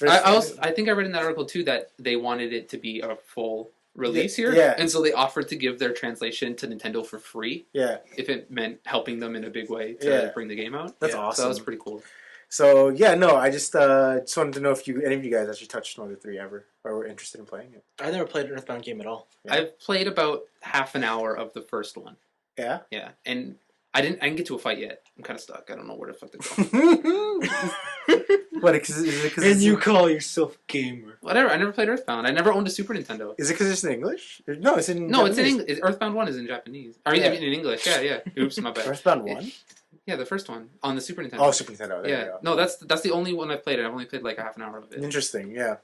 I think I read in that article too that they wanted it to be a full release here, Yeah. and so they offered to give their translation to Nintendo for free Yeah, if it meant helping them in a big way to Yeah. bring the game out. that's Yeah, awesome. So that was pretty cool. So yeah, no, I just wanted to know if any of you guys actually touched Mother 3 ever or were interested in playing it. I never played an Earthbound game at all. Yeah. I've played about half an hour of the first one. Yeah. Yeah, and I didn't get to a fight yet. I'm kind of stuck. I don't know where the fuck to go. What? Is it because And you call yourself gamer? Whatever. I never played Earthbound. I never owned a Super Nintendo. Is it because it's in English? No, it's in. No, it's in Japanese. English. Earthbound 1 is in Japanese. I mean, Yeah. in English. Yeah, yeah. Oops, my bad. Earthbound 1? Yeah, the first one on the Super Nintendo. Oh, Super Nintendo. There you Yeah. go. No, that's the only one I've played. I've only played like a half an hour of it. Interesting, yeah.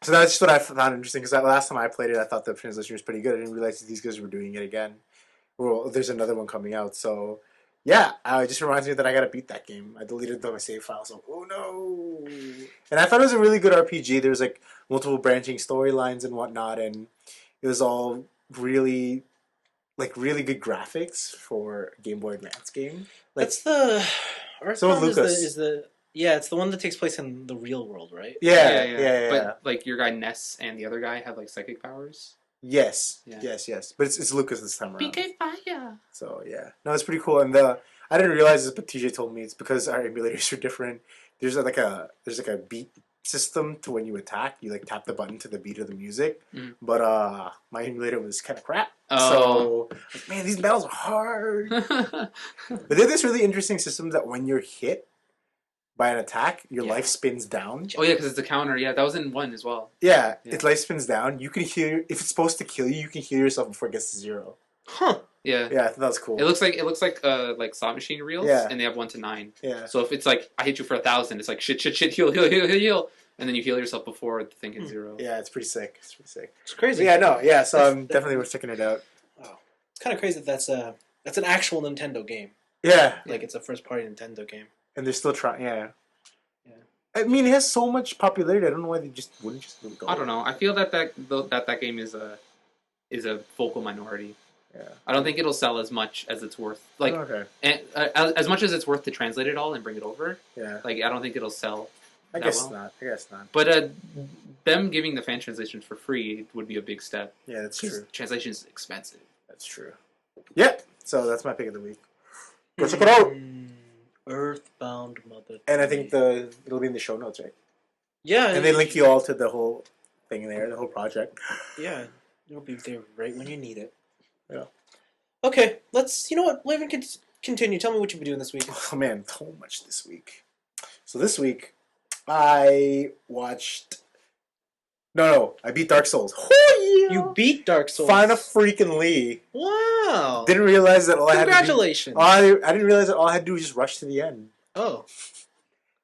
So that's just what I found interesting because last time I played it, I thought the translation was pretty good. I didn't realize that these guys were doing it again. Well, there's another one coming out, so yeah, it just reminds me that I gotta beat that game. I deleted my save file, so oh no! And I thought it was a really good RPG. There was like multiple branching storylines and whatnot, and it was all really good graphics for a Game Boy Advance game. Like, That's the Earthbound Lucas. is the yeah, it's the one that takes place in the real world, right? yeah. But like your guy Ness and the other guy have like psychic powers. Yes, Yeah. yes. But it's Lucas this time around. fire. So yeah, no, it's pretty cool. And I didn't realize this, but TJ told me it's because our emulators are different. There's like a beat system to when you attack. You like tap the button to the beat of the music. Mm. But my emulator was kind of crap. Oh. So like, man, these battles are hard. But they have this really interesting system that when you're hit by an attack, your Yeah. life spins down. Oh yeah, because it's a counter. Yeah, that was in 1 as well. Yeah, Yeah. its life spins down. You can heal if it's supposed to kill you. You can heal yourself before it gets to 0. Huh. Yeah. Yeah, I thought that was cool. It looks like slot machine reels, Yeah. and they have 1 to 9. Yeah. So if it's like I hit you for 1,000, it's like shit, heal, and then you heal yourself before the thing hits 0. Yeah, it's pretty sick. It's crazy. Yeah, no, yeah. So That's- I'm definitely worth checking it out. It's kind of crazy that's an actual Nintendo game. Yeah, Like it's a first party Nintendo game. and they're still trying. Yeah. Yeah. I mean, it has so much popularity. I don't know why they wouldn't just let it go. I don't know. I feel that game is a vocal minority. Yeah. I don't think it'll sell as much as it's worth. Like okay. and, as much as it's worth to translate it all and bring it over. Yeah. Like I don't think it'll sell. I that guess well. not. I guess not. But them giving the fan translations for free would be a big step. Yeah, that's 'Cause true. translation is expensive. That's true. Yeah. So that's my pick of the week. Go check it out. Earthbound Mother. And I think it'll be in the show notes, right? Yeah. And they link you all to the whole thing in there, the whole project. Yeah. It'll be there right when you need it. Yeah. Okay, you know what, Blaven, continue. Tell me what you've been doing this week. Oh man, so much this week. So this week, I watched. No, I beat Dark Souls. Oh, yeah. You beat Dark Souls. Final freaking Lee. Wow. Didn't realize that all I had to do. Congratulations. I didn't realize that all I had to do was just rush to the end. Oh.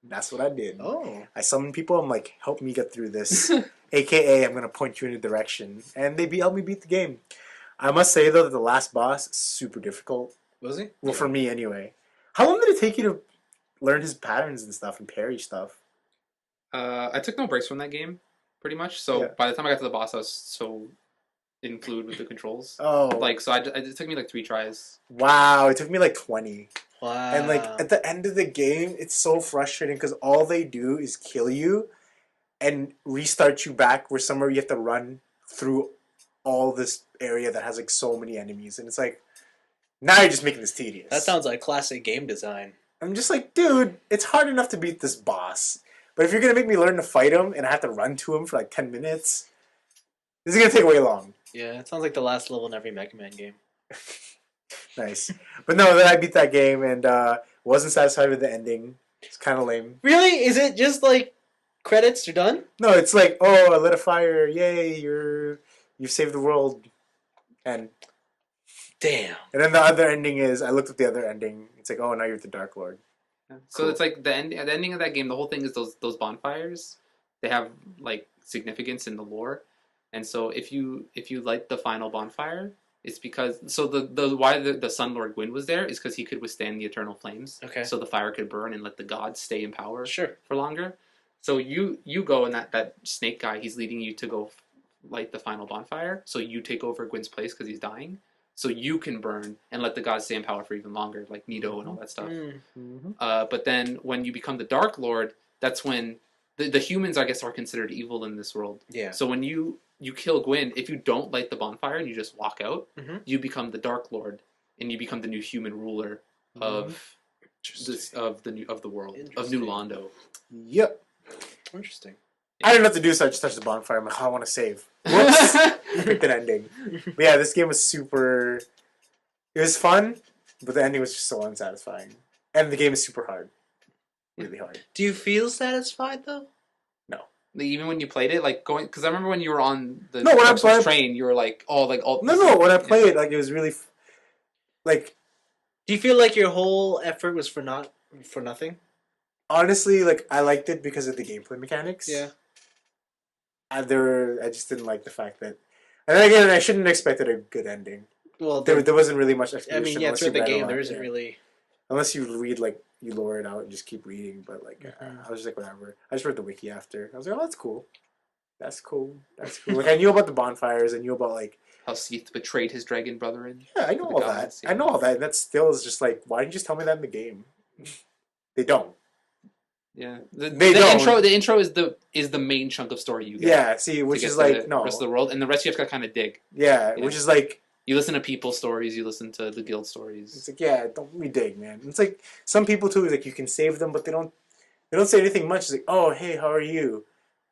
That's what I did. Oh. I summoned people. I'm like, help me get through this. AKA, I'm gonna point you in a direction, and they helped me beat the game. I must say though that the last boss is super difficult. Was he? Well, for me anyway. How long did it take you to learn his patterns and stuff and parry stuff? I took no breaks from that game, pretty much. So Yeah. by the time I got to the boss, I was so fluid with the controls. Oh, It took me like 3 tries. wow! It took me like 20. Wow. And like at the end of the game, it's so frustrating because all they do is kill you and restart you back where somewhere you have to run through all this area that has like so many enemies, and it's like now you're just making this tedious. That sounds like classic game design. I'm just like, dude, it's hard enough to beat this boss, but if you're gonna make me learn to fight him and I have to run to him for like 10 minutes, this is gonna take way long. Yeah, it sounds like the last level in every Mega Man game. Nice, but no, then I beat that game and wasn't satisfied with the ending. It's kind of lame. Really? Is it just like credits? You're done? No, it's like, oh, I lit a fire, yay! You've saved the world, and Damn. then the other ending is I looked at the other ending. It's like, oh, now you're the Dark Lord. So Cool. it's like the ending of that game. The whole thing is those bonfires. They have like significance in the lore, and so if you light the final bonfire, it's because the why the Sun Lord Gwyn was there is because he could withstand the eternal flames. Okay. So the fire could burn and let the gods stay in power Sure. for longer. So you go and that snake guy, he's leading you to go light the final bonfire. So you take over Gwyn's place because he's dying. So you can burn and let the gods stay in power for even longer, like Nito and all that stuff. Mm-hmm. But then when you become the Dark Lord, that's when the humans, I guess, are considered evil in this world. Yeah. So when you kill Gwyn, if you don't light the bonfire and you just walk out, Mhm. you become the Dark Lord and you become the new human ruler of of the world of New Interesting. Londo. Yep. Interesting. I didn't know what to do, so I just touched the bonfire. I'm like, oh, I want to save. Whoops. Picked an ending. But yeah, this game was super. It was fun, but the ending was just so unsatisfying. And the game is super hard. Really hard. Do you feel satisfied though? Even when you played it, like going, because I remember when you were on the No, when I Dark Souls played- train, you were like, oh, like all. No, when I played, like, it was really. Like, Do you feel like your whole effort was for nothing? honestly, like, I liked it because of the gameplay mechanics. Yeah. I just didn't like the fact that. And then again, I shouldn't have expected a good ending. Well, There wasn't really much I explanation. mean, yeah, unless throughout you the read a game lot, there isn't yeah. really. Unless you read, like, you lore it out and just keep reading, but, like, Mhm. I was just like, whatever. I just read the wiki after. I was like, oh, that's cool. That's cool. That's cool. Like, I knew about the bonfires. I knew about, like... How Seath betrayed his dragon brethren. Yeah, I know The all gods, that. yeah. I know all that. And that still is just like, why didn't you just tell me that in the game? They don't. Yeah, They the don't. intro is the main chunk of story you get. Yeah, see, to which get is to like, the no. rest of the world, and the rest you have to kind of dig. Yeah, Yeah. which is like... You listen to people's stories, you listen to the guild It's stories. like, yeah, don't me dig, man. It's like, some people too, like, you can save them, but they don't say anything much. It's like, oh, hey, how are you?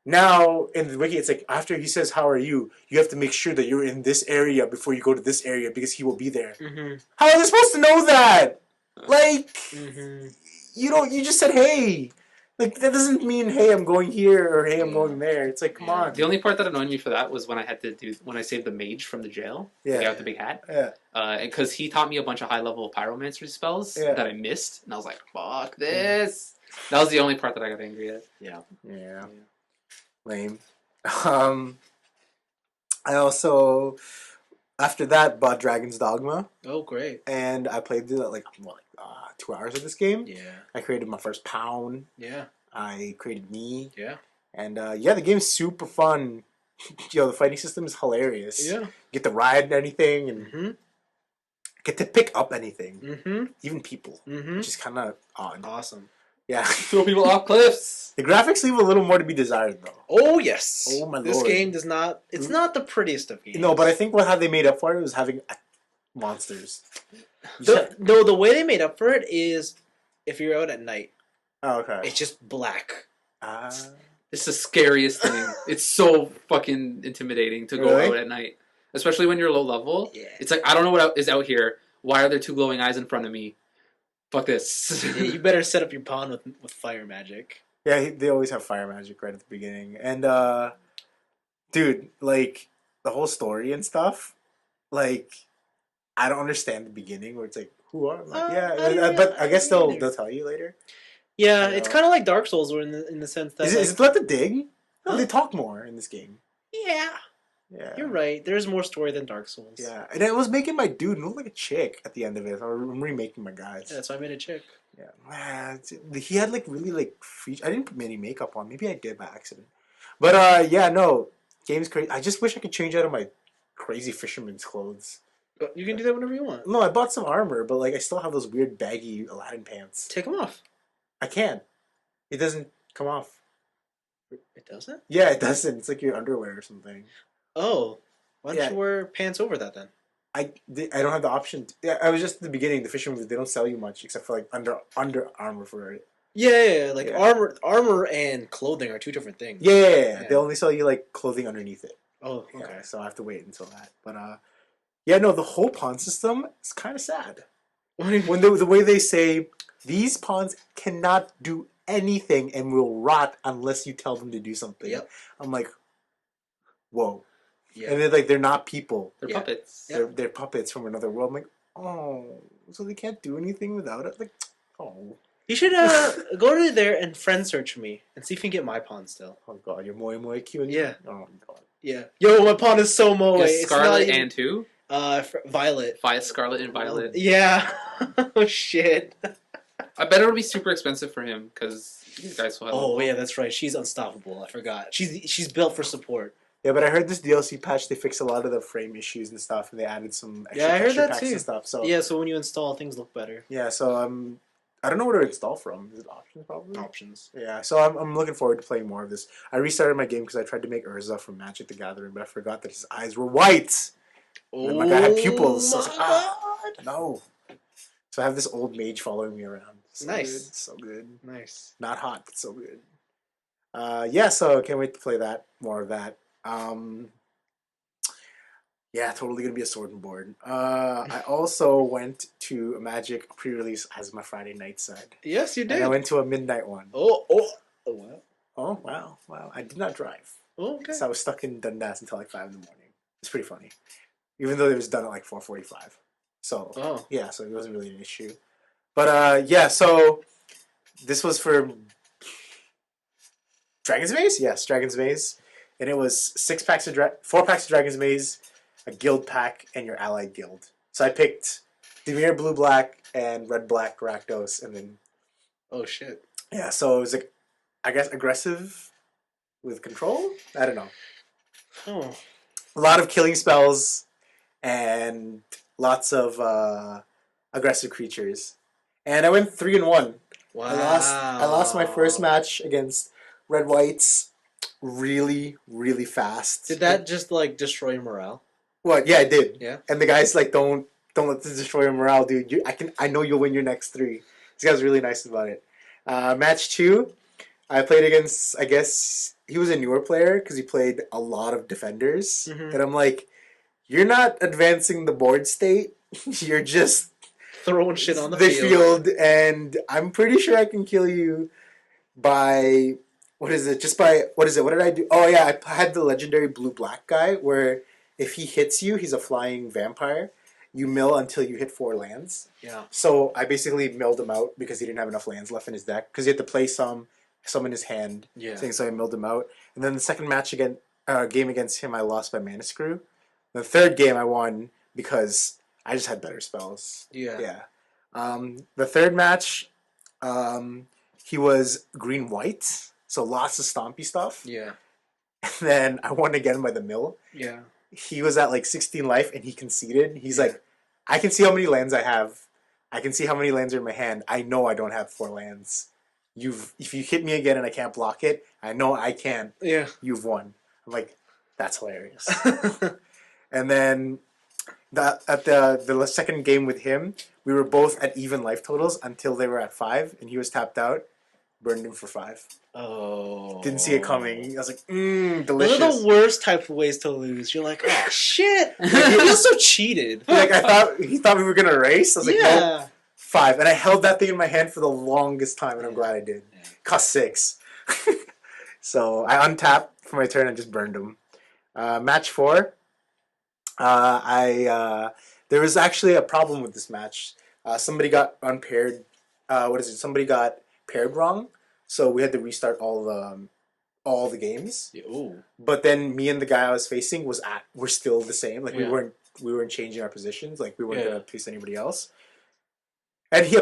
Now, in the wiki, it's like, after he says, how are you, you have to make sure that you're in this area before you go to this area, because he will be there. Mm-hmm. How are they supposed to know that? Like, Mm-hmm. you just said, hey. Like, that doesn't mean, hey, I'm going here, or hey, I'm going there. It's like, come Yeah. on. The only part that annoyed me for that was when I saved the mage from the jail, the Yeah. guy with the big hat, Yeah. because he taught me a bunch of high level pyromancy spells Yeah. that I missed, and I was like, fuck this. That was the only part that I got angry at. Yeah. Lame. I also, after that, bought Dragon's Dogma, Oh, great. and I played 2 hours of this game. Yeah. I created my first pound. Yeah. I created me. Yeah. And yeah, the game's super fun. Yo, the fighting system is hilarious. Yeah. You get to ride anything and Mm-hmm. get to pick up anything, Mm-hmm. even people, Mm-hmm. which is kind of odd. Awesome. Yeah. Throw people off cliffs. The graphics leave a little more to be desired, though. Oh yes. Oh, my This lord. game does not. It's not the prettiest of games. No, but I think how they made up for it was having monsters. The way they made up for it is if you're out at night, Oh, okay. it's just black. It's the scariest thing. It's so fucking intimidating to go Really? out at night, especially when you're low level. Yeah. It's like, I don't know what is out here. Why are there 2 glowing eyes in front of me? Fuck this. Yeah, you better set up your pawn with fire magic. Yeah, they always have fire magic right at the beginning. And, dude, like, the whole story and stuff, like, I don't understand the beginning where it's like, who are I'm like, but I guess they'll tell you later. Yeah, You it's know. kind of like Dark Souls, where in the sense that Is it let the dig? No, Huh? they talk more in this game. yeah, Yeah. you're right. There's more story than Dark Souls. Yeah, and it was making my dude look like a chick at the end of it. I'm remaking my guys. Yeah, that's why I made a chick. Yeah, man, he had like really like I didn't put any makeup on. Maybe I did by accident. But yeah, no, game's crazy. I just wish I could change out of my crazy fisherman's clothes. But you can do that whenever you want. No, I bought some armor, but like I still have those weird baggy Aladdin pants. Take them off. I can't. It doesn't come off. It doesn't? Yeah, it doesn't. It's like your underwear or something. Oh. Why don't Yeah. you wear pants over that then? I don't have the option. Yeah, I was just at the beginning. The fishermen, they don't sell you much except for like under armor for it. Yeah, like Yeah. armor and clothing are two different things. Yeah. They only sell you like clothing underneath it. Oh, okay. Yeah, so I have to wait until that. But yeah, no, the whole pawn system is kind of sad. When the way they say these pawns cannot do anything and will rot unless you tell them to do something. Yep. I'm like, whoa. Yeah. And they're not people. They're Yeah. puppets. Yeah. They're puppets from another world. I'm like, oh, so they can't do anything without it? Like, oh. You should go to there and friend search me and see if you can get my pawn still. Oh god, you're Moe Moe Q. Yeah. Oh god. Yeah. Yo, my pawn is so moe. Yes, It's Scarlet not even- and who? Violet. Scarlet and Violet. Yeah. Oh shit. I bet it'll be super expensive for him because these guys will have. Oh yeah, that's right. She's unstoppable. I forgot. She's built for support. Yeah, but I heard this DLC patch they fixed a lot of the frame issues and stuff, and they added some extra Yeah, I heard texture that packs too. and stuff. So Yeah, so when you install, things look better. yeah, so I don't know where to install from. Is it options probably? Options. Yeah, so I'm looking forward to playing more of this. I restarted my game because I tried to make Urza from Magic the Gathering, but I forgot that his eyes were white. Oh, And my guy had pupils. So I was my like, God. no. So I have this old mage following me around. So Nice. Good, so good. Nice. Not hot, but so good. Yeah, so can't wait to play that. More of that. Yeah, totally gonna be a sword and board. I also went to a Magic pre-release as my Friday night said. Yes, you And I did. went to a midnight one. Oh, what? Oh, wow. I did not drive. Oh, okay. So I was stuck in Dundas until like 5 in the morning. It's pretty funny. Even though it was done at like 4:45. So, Oh. yeah, so it wasn't really an issue. But, yeah, so this was for Dragon's Maze? Yes, Dragon's Maze. And it was 4 packs of Dragon's Maze, a guild pack, and your allied guild. So I picked Dimir Blue-Black and Red-Black Rakdos, and then... Oh, shit. Yeah, so it was like, I guess, aggressive with control? I don't know. Oh. A lot of killing spells and lots of aggressive creatures. And I went 3-1. Wow. I lost my first match against Red Whites really, really fast. Did that just, like, destroy your morale? What? Yeah, it did. Yeah? And the guy's like, don't let this destroy your morale, dude. I know you'll win your next 3. This guy's really nice about it. Match 2, I played against, I guess, he was a newer player because he played a lot of defenders. Mhm. And I'm like, you're not advancing the board state. You're just Throwing shit on the field. And I'm pretty sure I can kill you by, what is it? What did I do? Oh, yeah, I had the legendary blue-black guy where if he hits you, he's a flying vampire. You mill until you hit 4 lands. Yeah. So I basically milled him out because he didn't have enough lands left in his deck because he had to play some in his hand. Yeah. So I milled him out. And then the second game against him, I lost by Mana Screw. The third game I won because I just had better spells. Yeah. Yeah. The third match, he was green-white, so lots of stompy stuff. Yeah. And then I won again by the mill. Yeah. He was at like 16 life and he conceded. He's like, I can see how many lands I have. I can see how many lands are in my hand. I know I don't have 4 lands. If you hit me again and I can't block it, I know I can. Yeah. You've won. I'm like, that's hilarious. And then at the second game with him, we were both at even life totals until they were at 5, and he was tapped out. Burned him for 5. Oh. Didn't see it coming. I was like, Those delicious. are the worst type of ways to lose. You're like, oh shit. You feel so cheated. Like he thought we were gonna race. I was like, yeah. no, 5, and I held that thing in my hand for the longest time, and I'm glad I did. Yeah. Cost 6. So I untapped for my turn and just burned him. Match 4. There was actually a problem with this match. Somebody got unpaired. Somebody got paired wrong, so we had to restart all the games. Ooh. But then me and the guy I was facing were still the same. Like Yeah. we weren't changing our positions. Like we weren't Yeah. gonna face anybody else. And he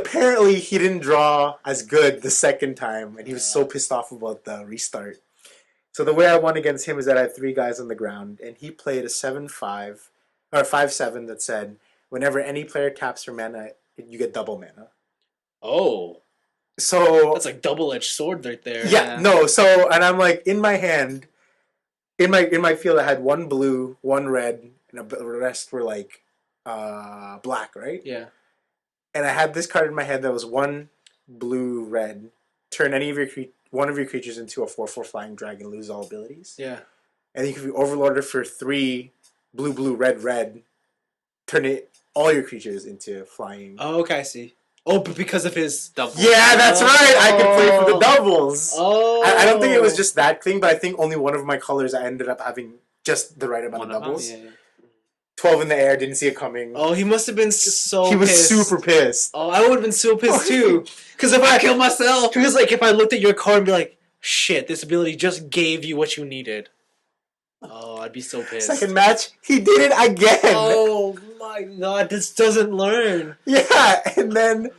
didn't draw as good the second time, and he was so pissed off about the restart. So the way I won against him is that I had 3 guys on the ground, and he played a 7-5 or 5-7 that said whenever any player taps for mana, you get double mana. Oh. So That's like double-edged sword right there. yeah, no. So and I'm like in my hand, in my field, I had 1 blue, 1 red, and the rest were like black, right? Yeah. And I had this card in my head that was 1 blue, red. Turn one of your creatures into a 4/4 flying dragon, lose all abilities. Yeah. And you can be overlorded for 3 blue, blue, red, red. Turn all your creatures into flying. Oh, okay, I see. Oh, but because of his double. Yeah, that's right. I could play for the doubles. Oh. I don't think it was just that thing, but I think only one of my colors I ended up having just the right amount of doubles. Yeah. 12 in the air, didn't see it coming. Oh, he must have been so He was pissed. super pissed. Oh, I would have been so pissed too. Because if I killed myself. Because like if I looked at your card and be like, shit, this ability just gave you what you needed. Oh, I'd be so pissed. Second match, he did it again. Oh my god, this doesn't learn. Yeah, and then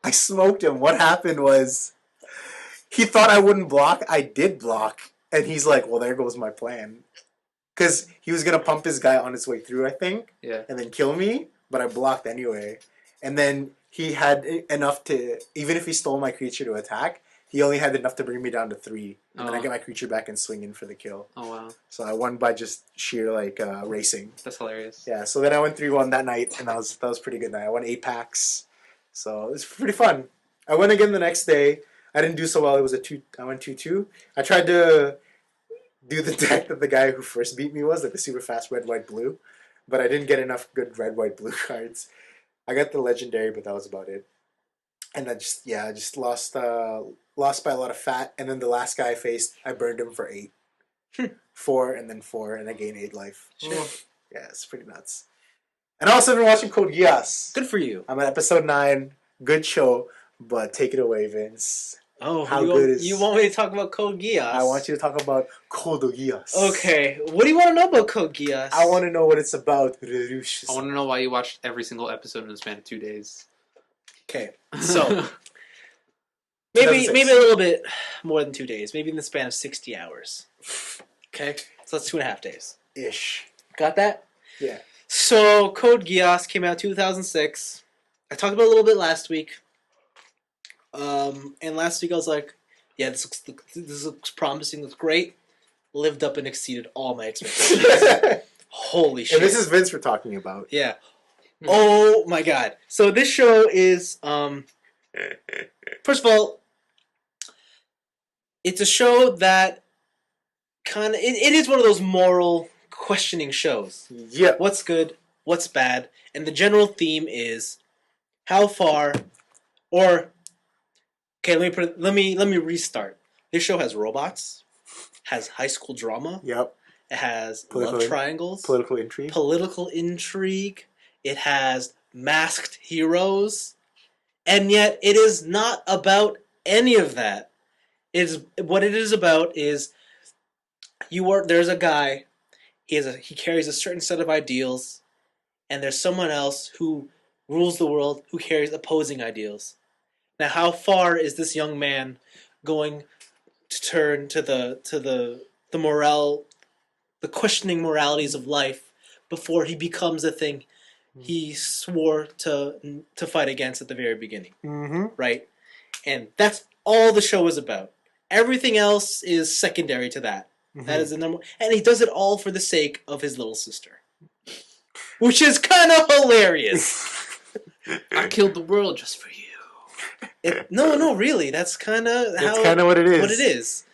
I smoked him. What happened was he thought I wouldn't block. I did block. And he's like, well, there goes my plan. Because he was going to pump his guy on his way through, I think. Yeah. And then kill me. But I blocked anyway. And then he had enough to, even if he stole my creature to attack, he only had enough to bring me down to 3. And then I get my creature back and swing in for the kill. Oh, wow. So I won by just sheer, racing. That's hilarious. Yeah, so then I went 3-1 that night, and that was a pretty good night. I won 8 packs. So it was pretty fun. I went again the next day. I didn't do so well. I went 2-2. I tried to do the deck that the guy who first beat me was, like the super fast red, white, blue. But I didn't get enough good red, white, blue cards. I got the legendary, but that was about it. And I just lost by a lot of fat. And then the last guy I faced, I burned him for 8. 4 and then 4, and I gained 8 life. Shit. Yeah, it's pretty nuts. And I also been watching Code Geass. Good for you. I'm at episode 9. Good show, but take it away, Vince. Oh, How you good want, is- you want me to talk about Code Geass? I want you to talk about Code Geass. Okay, what do you want to know about Code Geass? I want to know what it's about. I want to know why you watched every single episode in the span of 2 days. Okay, so maybe 2006. a little bit more than 2 days. Maybe in the span of 60 hours. Okay, so that's 2.5 days. Ish. Got that? Yeah. So Code Geass came out 2006. I talked about it a little bit last week. And last week I was like, yeah, this looks promising, looks great. Lived up and exceeded all my expectations. Holy shit. And this is Vince we're talking about. Yeah. Oh my god. So this show is first of all, it's a show that kind of it is one of those moral questioning shows. Yeah. What's good, what's bad, and the general theme is how far or okay, let me restart. This show has robots, has high school drama, Yep. it has Political- love triangles, Political intrigue. political intrigue, it has masked heroes, and yet it is not about any of that. What it is about is there's a guy, he carries a certain set of ideals, and there's someone else who rules the world who carries opposing ideals. Now, how far is this young man going to turn to the questioning moralities of life before he becomes a thing he swore to fight against at the very beginning, Mm-hmm. right? And that's all the show is about. Everything else is secondary to that. That is the number, and he does it all for the sake of his little sister, which is kind of hilarious. I killed the world just for you. No, really, that's kind of That's kind of what it is. What it is.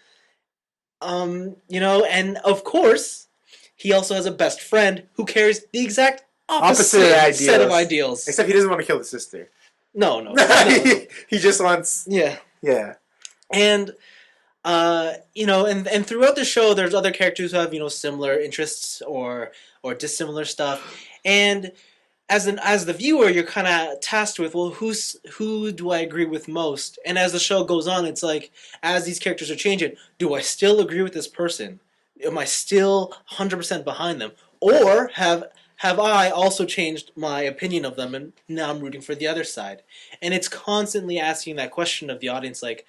And of course, he also has a best friend who carries the exact opposite ideals. set of ideals. Except he doesn't want to kill the sister. No. He just wants... Yeah. Yeah. And and throughout the show, there's other characters who have similar interests or dissimilar stuff, and as the viewer, you're kind of tasked with, well, who do I agree with most? And as the show goes on, it's like as these characters are changing, do I still agree with this person? Am I still 100% behind them, or have I also changed my opinion of them and now I'm rooting for the other side? And it's constantly asking that question of the audience, like,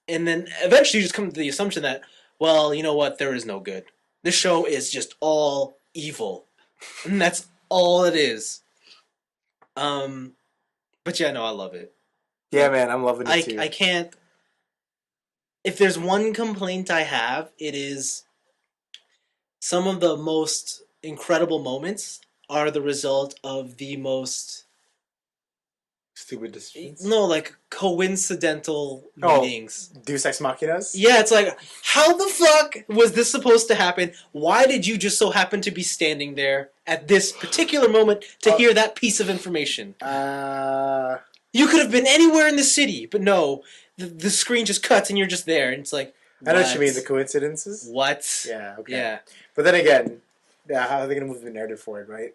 and then eventually you just come to the assumption that, well, you know what, there is no good. This show is just all evil, and that's all it is. Um, but yeah, no, I love it. Yeah, man, I'm loving it too. I can't. If there's one complaint I have, it is some of the most incredible moments are the result of the most Stupid decisions. no, like coincidental Oh. meetings. Deus Ex Machinas? Yeah, it's like, how the fuck was this supposed to happen? Why did you just so happen to be standing there at this particular moment to hear that piece of information? You could have been anywhere in the city, but no, the screen just cuts and you're just there, and it's like, I know what you mean, the coincidences. What? Yeah, okay. Yeah. But then again, how are they going to move the narrative forward, right?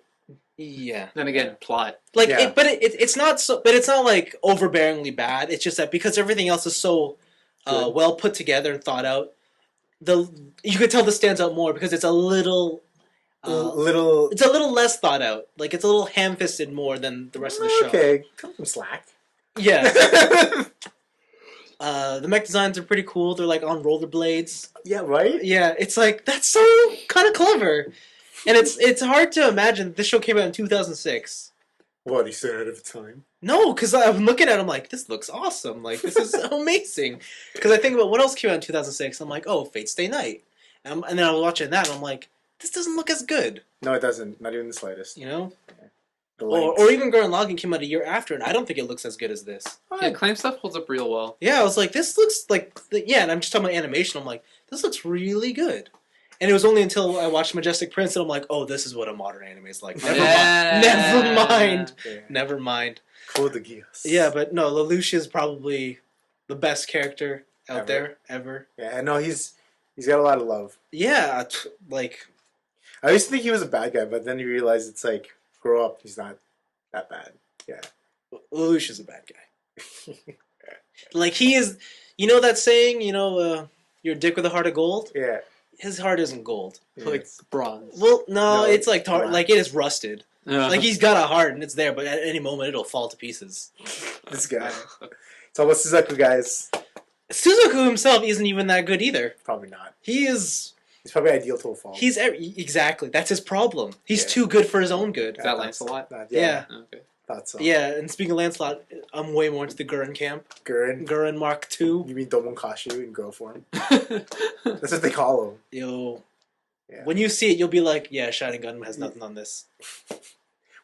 Yeah. Then again, plot. Like, Yeah. it's not so, but it's not like overbearingly bad. It's just that because everything else is so Good. well put together and thought out, you could tell this stands out more because it's a little. It's a little less thought out. Like, it's a little ham-fisted more than the rest of the show. Okay, cut some slack. Yeah. The mech designs are pretty cool. They're like on rollerblades. Yeah, right? Yeah, it's like, that's so kind of clever. And it's hard to imagine this show came out in 2006. What, he's so ahead of time? No, because I'm looking at it, I'm like, this looks awesome. Like, this is amazing. Because I think about what else came out in 2006. I'm like, oh, Fate Stay Night. And then I was watching that, and I'm like, this doesn't look as good. No, it doesn't. Not even the slightest. You know? The Or even Gurren Lagann came out a year after, and I don't think it looks as good as this. Yeah, claim stuff holds up real well. Yeah, I was like, this looks like... Yeah, and I'm just talking about animation. I'm like, this looks really good. And it was only until I watched Majestic Prince that I'm like, oh, this is what a modern anime is like. Never mind. Yeah. Never mind. Code Geass. Yeah, but no, Lelouch is probably the best character out Ever. there, ever. Yeah, no, he's got a lot of love. Yeah, like... I used to think he was a bad guy, but then you realize it's like, grow up, he's not that bad. Yeah. Lelouch is a bad guy. Like, he is... You know that saying, you're a dick with a heart of gold? Yeah. His heart isn't gold. Yeah. Like bronze. Well, no, No, it's like black. like it is rusted. Yeah. Like, he's got a heart and it's there, but at any moment it'll fall to pieces. This guy. It's almost Suzaku, guys. Suzaku himself isn't even that good either. Probably not. He's probably ideal to a fault. exactly, that's his problem. He's Yeah. too good for his own good. Is that Lancelot? Yeah. Okay. Thought so. Yeah, and speaking of Lancelot, I'm way more into the Gurren camp. Gurren. Gurren Mark II. You mean Domonkashu in girl form? That's what they call him. Yo. Yeah. When you see it, you'll be like, yeah, Shining Gun has nothing on this.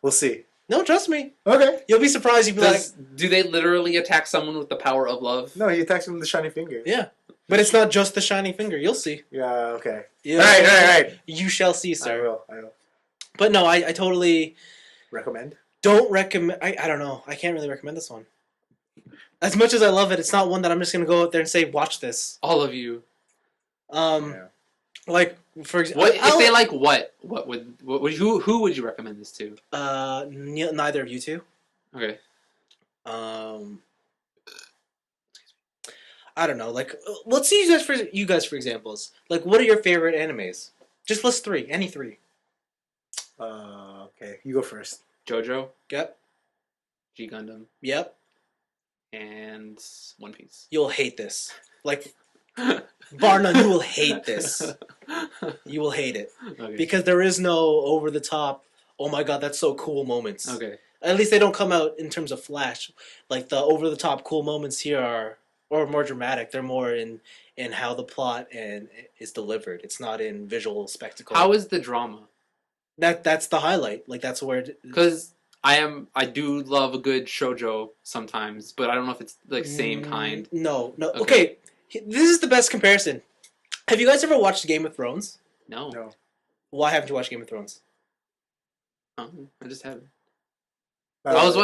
We'll see. No, trust me. Okay. You'll be surprised. You'll be Do they literally attack someone with the power of love? No, he attacks him with the shiny finger. yeah. But it's not just the shining finger. You'll see. Yeah, okay. Yeah. All right. You shall see, sir. I will. But no, I totally Recommend? don't recommend... I don't know. I can't really recommend this one. As much as I love it, it's not one that I'm just going to go out there and say, watch this. All of you. Yeah. Like, for example... What if they like what? What would who would you recommend this to? Neither of you two. Okay. I don't know. Like, let's see you guys for examples. Like, what are your favorite animes? Just list three. Any three. Okay. You go first. JoJo, Yep. G Gundam, Yep. and One Piece. You'll hate this. Like, bar none, you will hate this. You will hate it. Okay. Because there is no over-the-top, oh my god, that's so cool moments. Okay. At least they don't come out in terms of flash. Like, the over-the-top cool moments here are more dramatic. They're more in how the plot is delivered. It's not in visual spectacle. How is the drama? That's the highlight. Like, that's where... Because I do love a good shoujo sometimes, but I don't know if it's like same kind. No. Okay. Okay, this is the best comparison. Have you guys ever watched Game of Thrones? No. Why haven't you watched Game of Thrones? I just haven't. It was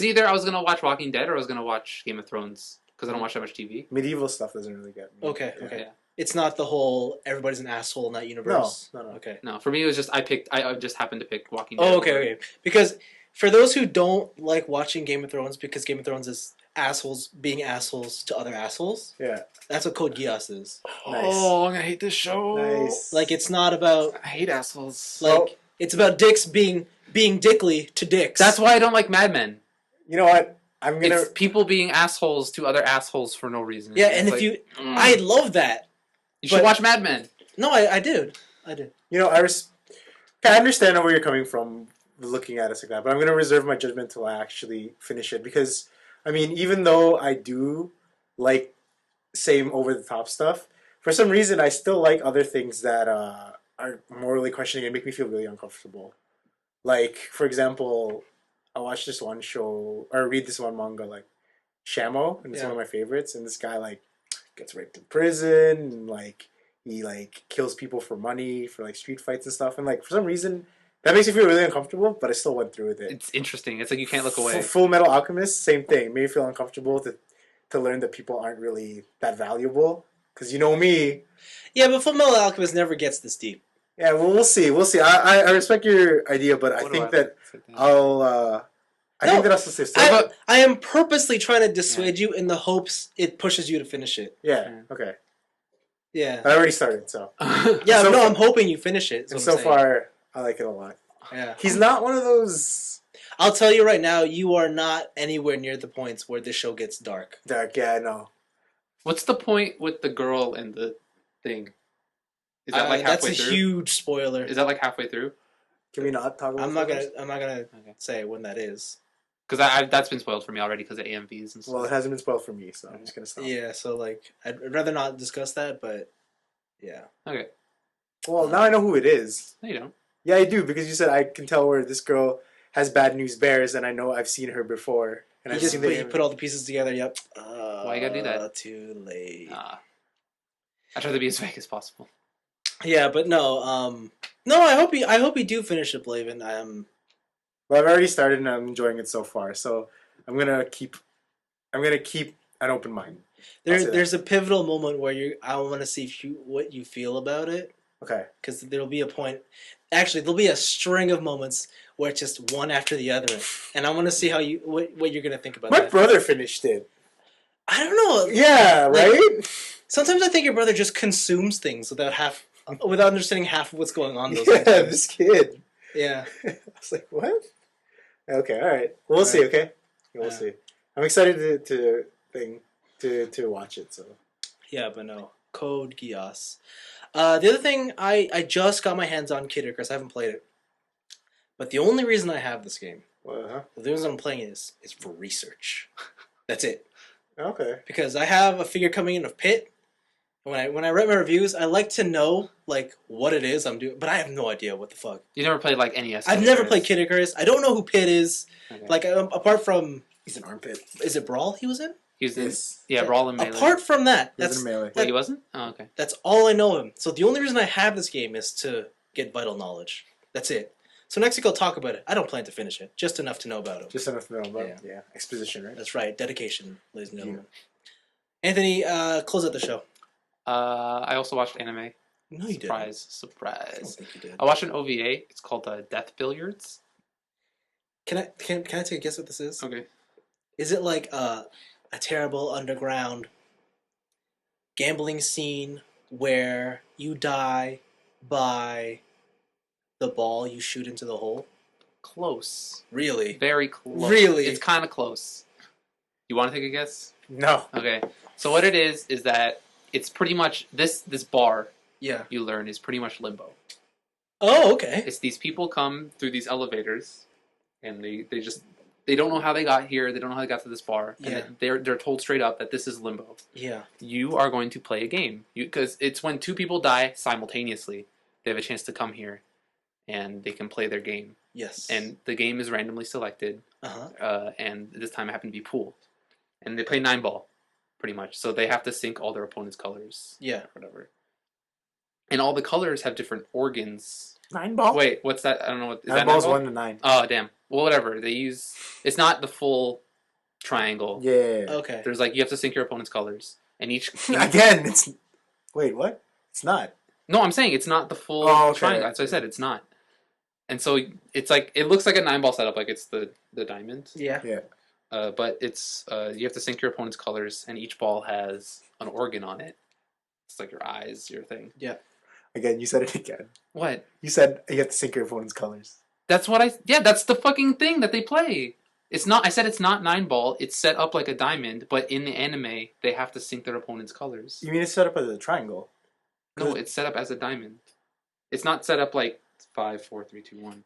Mini- either I was gonna watch Walking Dead or I was gonna watch Game of Thrones. because I don't watch that much TV. Medieval stuff doesn't really get me. Okay, Yeah. okay. Yeah. It's not the whole everybody's an asshole in that universe. No. Okay. No, for me it was just I just happened to pick Walking Dead. Oh, okay. Because for those who don't like watching Game of Thrones, because Game of Thrones is assholes being assholes to other assholes, Yeah. that's what Code Geass is. Nice. Oh, I'm gonna hate this show. Nice. Like, it's not about I hate assholes. like it's about dicks being dickly to dicks. That's why I don't like Mad Men. You know what? I'm gonna. It's people being assholes to other assholes for no reason. Yeah, It's and if like, you, I love that. you should but- watch Mad Men. No, I did. You know, I understand where you're coming from, looking at it like that, but I'm gonna reserve my judgment till I actually finish it because, I mean, even though I do like same over the top stuff, for some reason I still like other things that are morally questioning and make me feel really uncomfortable. Like, for example, I watched this one show or read this one manga, like Shamo, and it's one of my favorites. And this guy like gets raped in prison, and like he like kills people for money for like street fights and stuff. And like for some reason that makes me feel really uncomfortable, but I still went through with it. It's interesting. It's like you can't look away. Full Metal Alchemist, same thing. Made me feel uncomfortable to learn that people aren't really that valuable. Because you know me. Yeah, but Full Metal Alchemist never gets this deep. Yeah, well, we'll see. We'll see. I respect your idea, but I think that I'll think that I'll still say I am purposely trying to dissuade you in the hopes it pushes you to finish it. Yeah, okay. Yeah. I already started, so. Yeah, So no, far- I'm hoping you finish it. And so far, I like it a lot. Yeah. He's not one of those I'll tell you right now, you are not anywhere near the points where this show gets dark. dark. Yeah, I know. What's the point with the girl and the thing? Is that like that's halfway a through? huge spoiler. Is that like halfway through? Can we not talk about I'm not gonna Okay. say when that is. Because that's been spoiled for me already because of AMVs and stuff. Well, it hasn't been spoiled for me, so I'm just gonna stop. Yeah, so like I'd rather not discuss that, but yeah. Okay. Well, now I know who it is. No, you don't. Yeah, I do, because you said I can tell where this girl has bad news bears, and I know I've seen her before. And You I've just seen you put all the pieces together. Yep. Why you gotta do that? Too late. I try to be as vague as possible. Yeah, but no. No, I hope you do finish it, Blaven. Well, I've already started, and I'm enjoying it so far. So I'm gonna keep an open mind. There's a pivotal moment where I want to see what you feel about it, Okay. because there'll be a point. Actually, there'll be a string of moments where it's just one after the other, and I want to see what you're gonna think about My that. brother finished it. I don't know. Yeah, Like, right? Sometimes I think your brother just consumes things without understanding half of what's going on. Those Yeah, times. this kid. Yeah. I was like, what? Okay, all right. We'll see, okay? We'll Yeah. see. I'm excited to watch it, so. Yeah, but no. Code Geass. The other thing, I just got my hands on Kid Icarus. I haven't played it. But the only reason I have this game, the reason I'm playing it is for research. That's it. Okay. Because I have a figure coming in of Pit. And when I write my reviews, I like to know like what it is I'm doing, but I have no idea what the fuck. You never played like NES? I've never played Kid Icarus. I don't know who Pit is. Okay. Like apart from, He's an armpit. is it Brawl he was in? He was in, Yes. yeah, Brawl and Melee. Apart from that, He's that's in melee. Wait, he wasn't? Oh, okay. that's all I know him. So the only reason I have this game is to get vital knowledge. That's it. So next week I'll talk about it. I don't plan to finish it. Just enough to know about him. Just enough to know about yeah. Exposition, right? That's right. Dedication, ladies and gentlemen. Anthony, close out the show. I also watched anime. No, you didn't. I don't Surprise. think you did. I watched an OVA. It's called Death Billiards. Can I take a guess what this is? Okay. Is it like a terrible underground gambling scene where you die by the ball you shoot into the hole? Close. Really? Very close. Really? It's kind of close. You want to take a guess? No. Okay. So what it is that it's pretty much this bar Yeah. you learn is pretty much limbo. Oh, okay. It's these people come through these elevators, and they don't know how they got here. They don't know how they got to this bar. Yeah. And they're told straight up that this is limbo. Yeah. You are going to play a game because it's when two people die simultaneously. They have a chance to come here, and they can play their game. Yes. And the game is randomly selected. And this time it happened to be pool, and they play 9-ball, pretty much. So they have to sync all their opponent's colors. Yeah. Whatever. And all the colors have different organs. 9-ball? Wait, what's that? I don't know what. Is 9 that ball's 9-ball? 1 to 9. Oh, damn. Well, whatever. They use. It's not the full triangle. Yeah. Okay. There's like you have to sync your opponent's colors, and each Again, it's wait, what? It's not. no, I'm saying it's not the full Oh, okay. triangle. That's what I said. It's not. And so it's like it looks like a 9-ball setup, like it's the diamond. Yeah. Yeah. But it's you have to sync your opponent's colors, and each ball has an organ on it. It's like your eyes, your thing. Yeah. Again, you said it again. What? You said you have to sync your opponent's colors. That's what I. Yeah, that's the fucking thing that they play. It's not. I said it's not 9-ball. It's set up like a diamond, but in the anime, they have to sync their opponent's colors. You mean it's set up as a triangle? No, it's set up as a diamond. It's not set up like 5, 4, 3, 2, 1.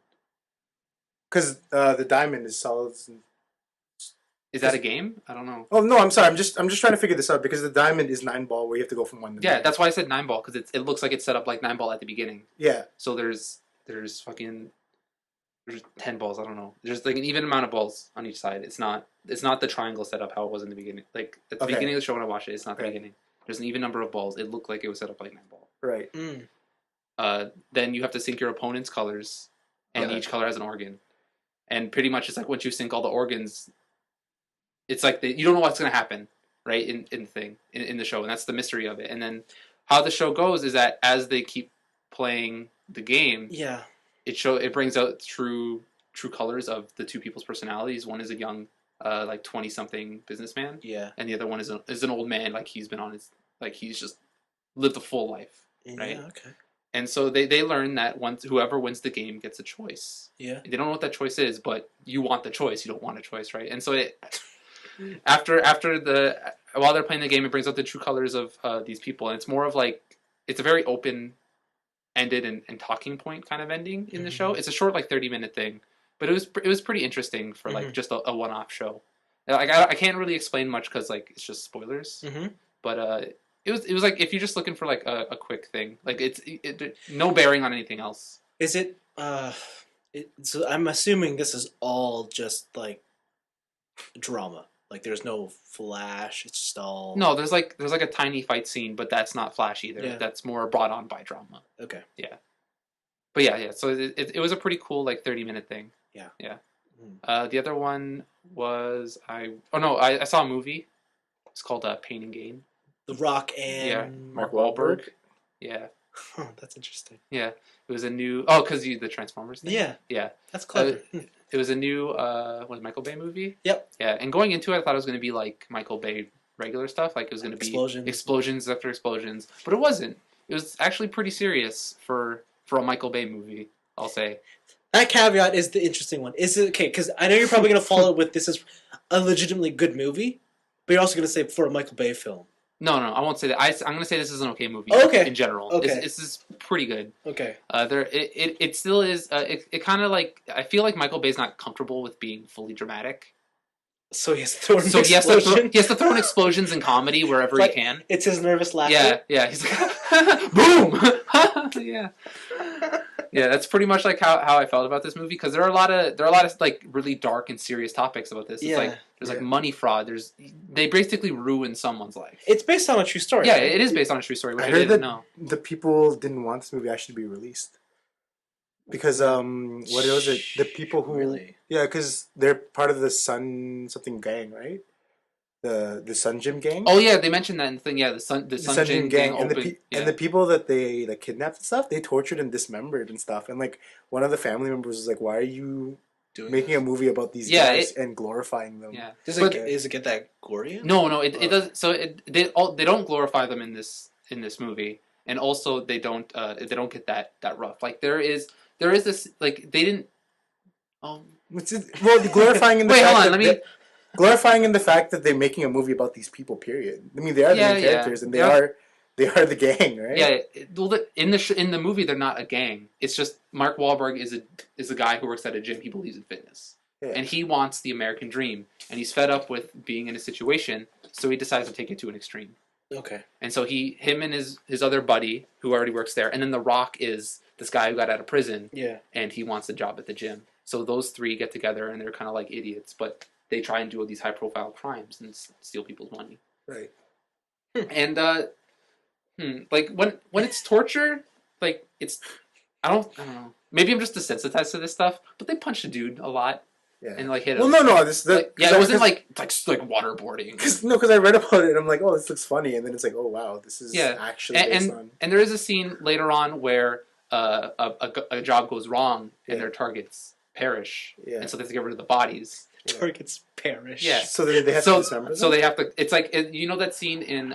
Because the diamond is solids. Is that a game? I don't know. Oh no, I'm sorry. I'm just trying to figure this out because the diamond is 9-ball where you have to go from 1 to 9. Yeah, that's why I said 9-ball because it looks like it's set up like 9-ball at the beginning. Yeah. So there's fucking there's 10 balls. I don't know. There's like an even amount of balls on each side. It's not the triangle setup how it was in the beginning. Like at the beginning of the show when I watched it, it's not the beginning. There's an even number of balls. It looked like it was set up like 9-ball. Right. Then you have to sync your opponent's colors, and each color has an organ. And pretty much it's like once you sync all the organs, it's like you don't know what's going to happen, right, in the thing, in the show. And that's the mystery of it. And then how the show goes is that as they keep playing the game, it brings out true colors of the two people's personalities. One is a young, like 20-something businessman. Yeah. And the other one is an old man, like he's been on his, like he's just lived a full life, right? Yeah, okay. And so they learn that whoever wins the game gets a choice. Yeah. They don't know what that choice is, but you want the choice. You don't want a choice, right? And so after while they're playing the game, it brings out the true colors of these people, and it's more of like it's a very open-ended and talking point kind of ending in the show. It's a short, like 30-minute thing, but it was pretty interesting for like just a one-off show. Like I can't really explain much because like it's just spoilers. But it was like if you're just looking for like a quick thing, like it's no bearing on anything else. Is it? So I'm assuming this is all just like drama. Like there's no flash. It's just all. No, there's like a tiny fight scene, but that's not flash either. Yeah. That's more brought on by drama. Okay. Yeah. But yeah. So it was a pretty cool like 30-minute thing. Yeah. Yeah. The other one was I saw a movie. It's called Pain and Gain. The Rock and Mark Wahlberg. Yeah. Huh, that's interesting. Yeah. It was a new because the Transformers thing. Yeah. Yeah. That's clever. It was a new Michael Bay movie. Yep. Yeah, and going into it, I thought it was going to be like Michael Bay regular stuff, like it was going to be explosions after explosions, but it wasn't. It was actually pretty serious for a Michael Bay movie, I'll say. That caveat is the interesting one. Is it okay? Because I know you're probably going to follow with this is a legitimately good movie, but you're also going to say for a Michael Bay film. No, I won't say that. I'm going to say this is an okay movie. Okay. In general, okay, this is pretty good. Okay. It still is. It kind of like I feel like Michael Bay's not comfortable with being fully dramatic. So he has to throw an explosion. He has to throw in explosions in comedy wherever he can. It's his nervous laughter. Yeah. He's like, boom. Yeah. Yeah, that's pretty much like how I felt about this movie because there are a lot of like really dark and serious topics about this. It's like there's like money fraud. They basically ruin someone's life. It's based on a true story. Yeah, right? it is based on a true story. Which I heard didn't that know. the people didn't want this movie actually to be released because what was it? The people who because they're part of the Sun something gang, right? The Sun Gym gang. Oh yeah, they mentioned that in the thing. Yeah, the Sun Gym gang and the people that they like kidnapped and stuff, they tortured and dismembered and stuff. And like one of the family members was like, "Why are you making a movie about these guys and glorifying them?" Yeah, does it get that gory? No, it does. So they don't glorify them in this movie, and also they don't get that rough. Like there is this like they didn't. Well, glorifying in the wait, hold on, glorifying in the fact that they're making a movie about these people. Period. I mean, they are the main characters, and they are the gang, right? Yeah. Well, in the movie, they're not a gang. It's just Mark Wahlberg is a guy who works at a gym. He believes in fitness, and he wants the American dream, and he's fed up with being in a situation, so he decides to take it to an extreme. Okay. And so him and his other buddy who already works there, and then The Rock is this guy who got out of prison. Yeah. And he wants a job at the gym. So those three get together, and they're kind of like idiots, but they try and do all these high-profile crimes and steal people's money. Right. And like when it's torture, like it's I don't know. Maybe I'm just desensitized to this stuff, but they punch a dude a lot Yeah. and like hit Well, him. no. This Like, yeah, it wasn't like waterboarding. Because I read about it and I'm like, oh, this looks funny, and then it's like, oh wow, this is actually based on. And there is a scene later on where a job goes wrong and their targets perish, and so they have to get rid of the bodies. Targets perish. Yeah. So they have to dismember them? So they have to. It's like you know that scene in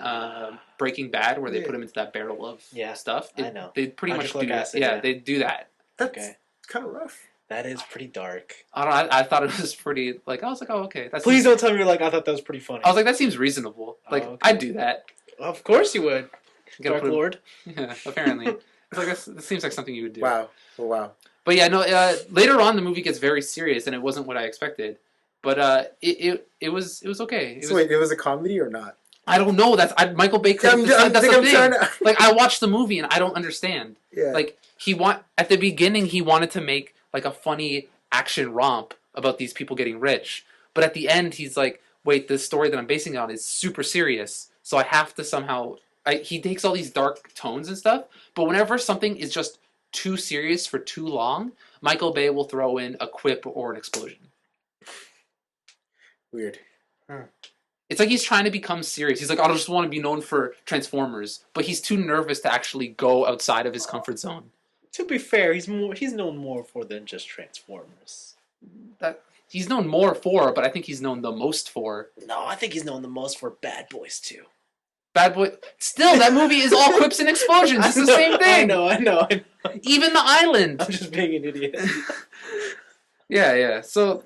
Breaking Bad where they put him into that barrel of stuff. I know. They pretty much do acid, that. Yeah, they do that. That's kind of rough. That is pretty dark. I don't know. I thought it was pretty. Like I was like, oh okay. Please don't tell me I thought that was pretty funny. I was like, that seems reasonable. Like okay. I'd do that. Of course you would. Dark Lord. Yeah, apparently. It's like this seems like something you would do. Wow. Oh, wow. But yeah, no. Later on, the movie gets very serious, and it wasn't what I expected. But it was okay. Wait, it was a comedy or not? I don't know. Michael Bay could have decided. That's the thing. Like I watched the movie and I don't understand. Yeah. Like at the beginning he wanted to make like a funny action romp about these people getting rich, but at the end he's like, wait, the story that I'm basing it on is super serious, so I have to somehow. He takes all these dark tones and stuff, but whenever something is just too serious for too long, Michael Bay will throw in a quip or an explosion. Weird. It's like he's trying to become serious. He's like, I just want to be known for Transformers, but he's too nervous to actually go outside of his comfort zone. To be fair, he's known more for than just Transformers. He's known more for, but I think he's known the most for. No, I think he's known the most for Bad Boys too. Bad Boy. Still, that movie is all quips and explosions. It's the same thing. I know. Even the island. I'm just being an idiot. Yeah. So,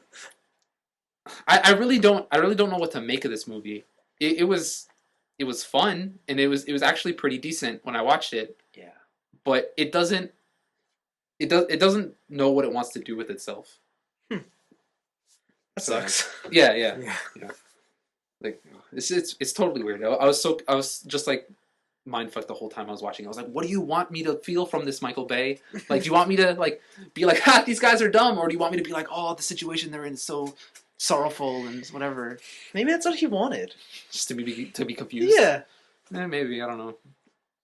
I really don't know what to make of this movie. It was fun, and it was actually pretty decent when I watched it. Yeah. But it doesn't know what it wants to do with itself. That sucks. Yeah. Like it's totally weird. I was just like mindfucked the whole time I was watching. I was like, what do you want me to feel from this, Michael Bay? Like, do you want me to like be like, ha, these guys are dumb, or do you want me to be like, oh, the situation they're in is so sorrowful and whatever? Maybe that's what he wanted. Just to be confused. Yeah. Maybe, I don't know.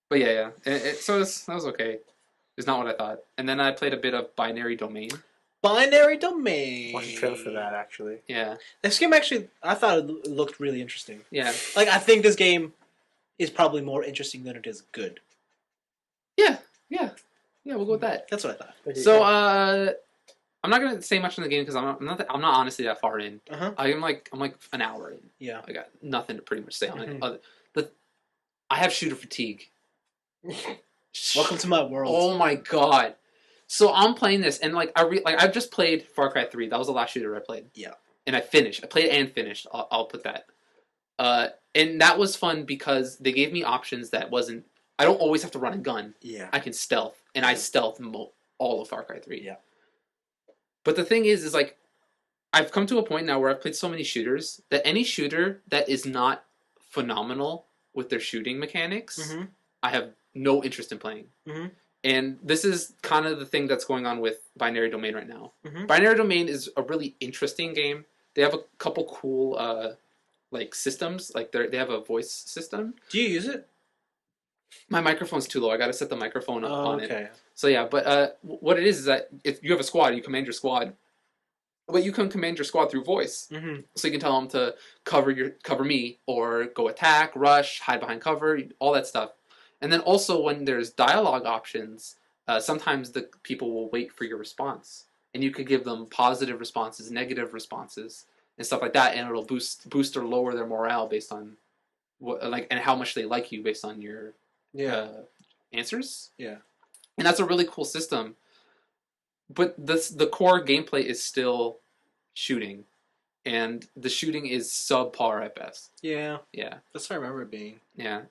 But yeah. So that was okay. It's not what I thought. And then I played a bit of Binary Domain. Binary Domain. Watched a trailer for that actually. Yeah. This game actually, I thought it looked really interesting. Yeah. Like, I think this game is probably more interesting than it is good. Yeah. We'll go with that. That's what I thought. So, I'm not gonna say much in the game because I'm not honestly that far in. I'm like an hour in. Yeah. I got nothing to pretty much say on it. I have shooter fatigue. Welcome to my world. Oh my god! So I'm playing this, and like I've just played Far Cry 3. That was the last shooter I played. Yeah. And I finished. I played and finished. I'll put that. And that was fun because they gave me options that wasn't. I don't always have to run a gun. Yeah. I can stealth, and I stealth all of Far Cry 3. Yeah. But the thing is like, I've come to a point now where I've played so many shooters that any shooter that is not phenomenal with their shooting mechanics, I have no interest in playing. And this is kind of the thing that's going on with Binary Domain right now. Binary Domain is a really interesting game. They have a couple cool like systems. Like they have a voice system. Do you use it? My microphone's too low. I got to set the microphone up on okay. it. So yeah, but what it is that if you have a squad, you command your squad. But you can command your squad through voice. So you can tell them to cover me, or go attack, rush, hide behind cover, all that stuff. And then also when there's dialogue options, sometimes the people will wait for your response, and you could give them positive responses, negative responses, and stuff like that, and it'll boost or lower their morale based on and how much they like you based on your answers. Yeah. And that's a really cool system. But the core gameplay is still shooting, and the shooting is subpar at best. Yeah. Yeah. That's what I remember it being. Yeah.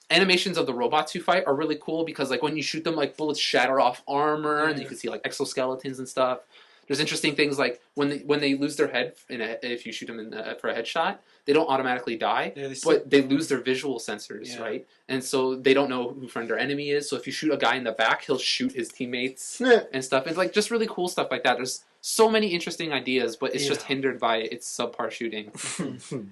Animations of the robots who fight are really cool because like when you shoot them, like bullets shatter off armor, and you can see like exoskeletons and stuff. There's interesting things like when they lose their head if you shoot them for a headshot, they don't automatically die, but they lose their visual sensors, right? And so they don't know who friend or enemy is. So if you shoot a guy in the back, he'll shoot his teammates and stuff. It's like just really cool stuff like that. There's so many interesting ideas, but it's just hindered by its subpar shooting.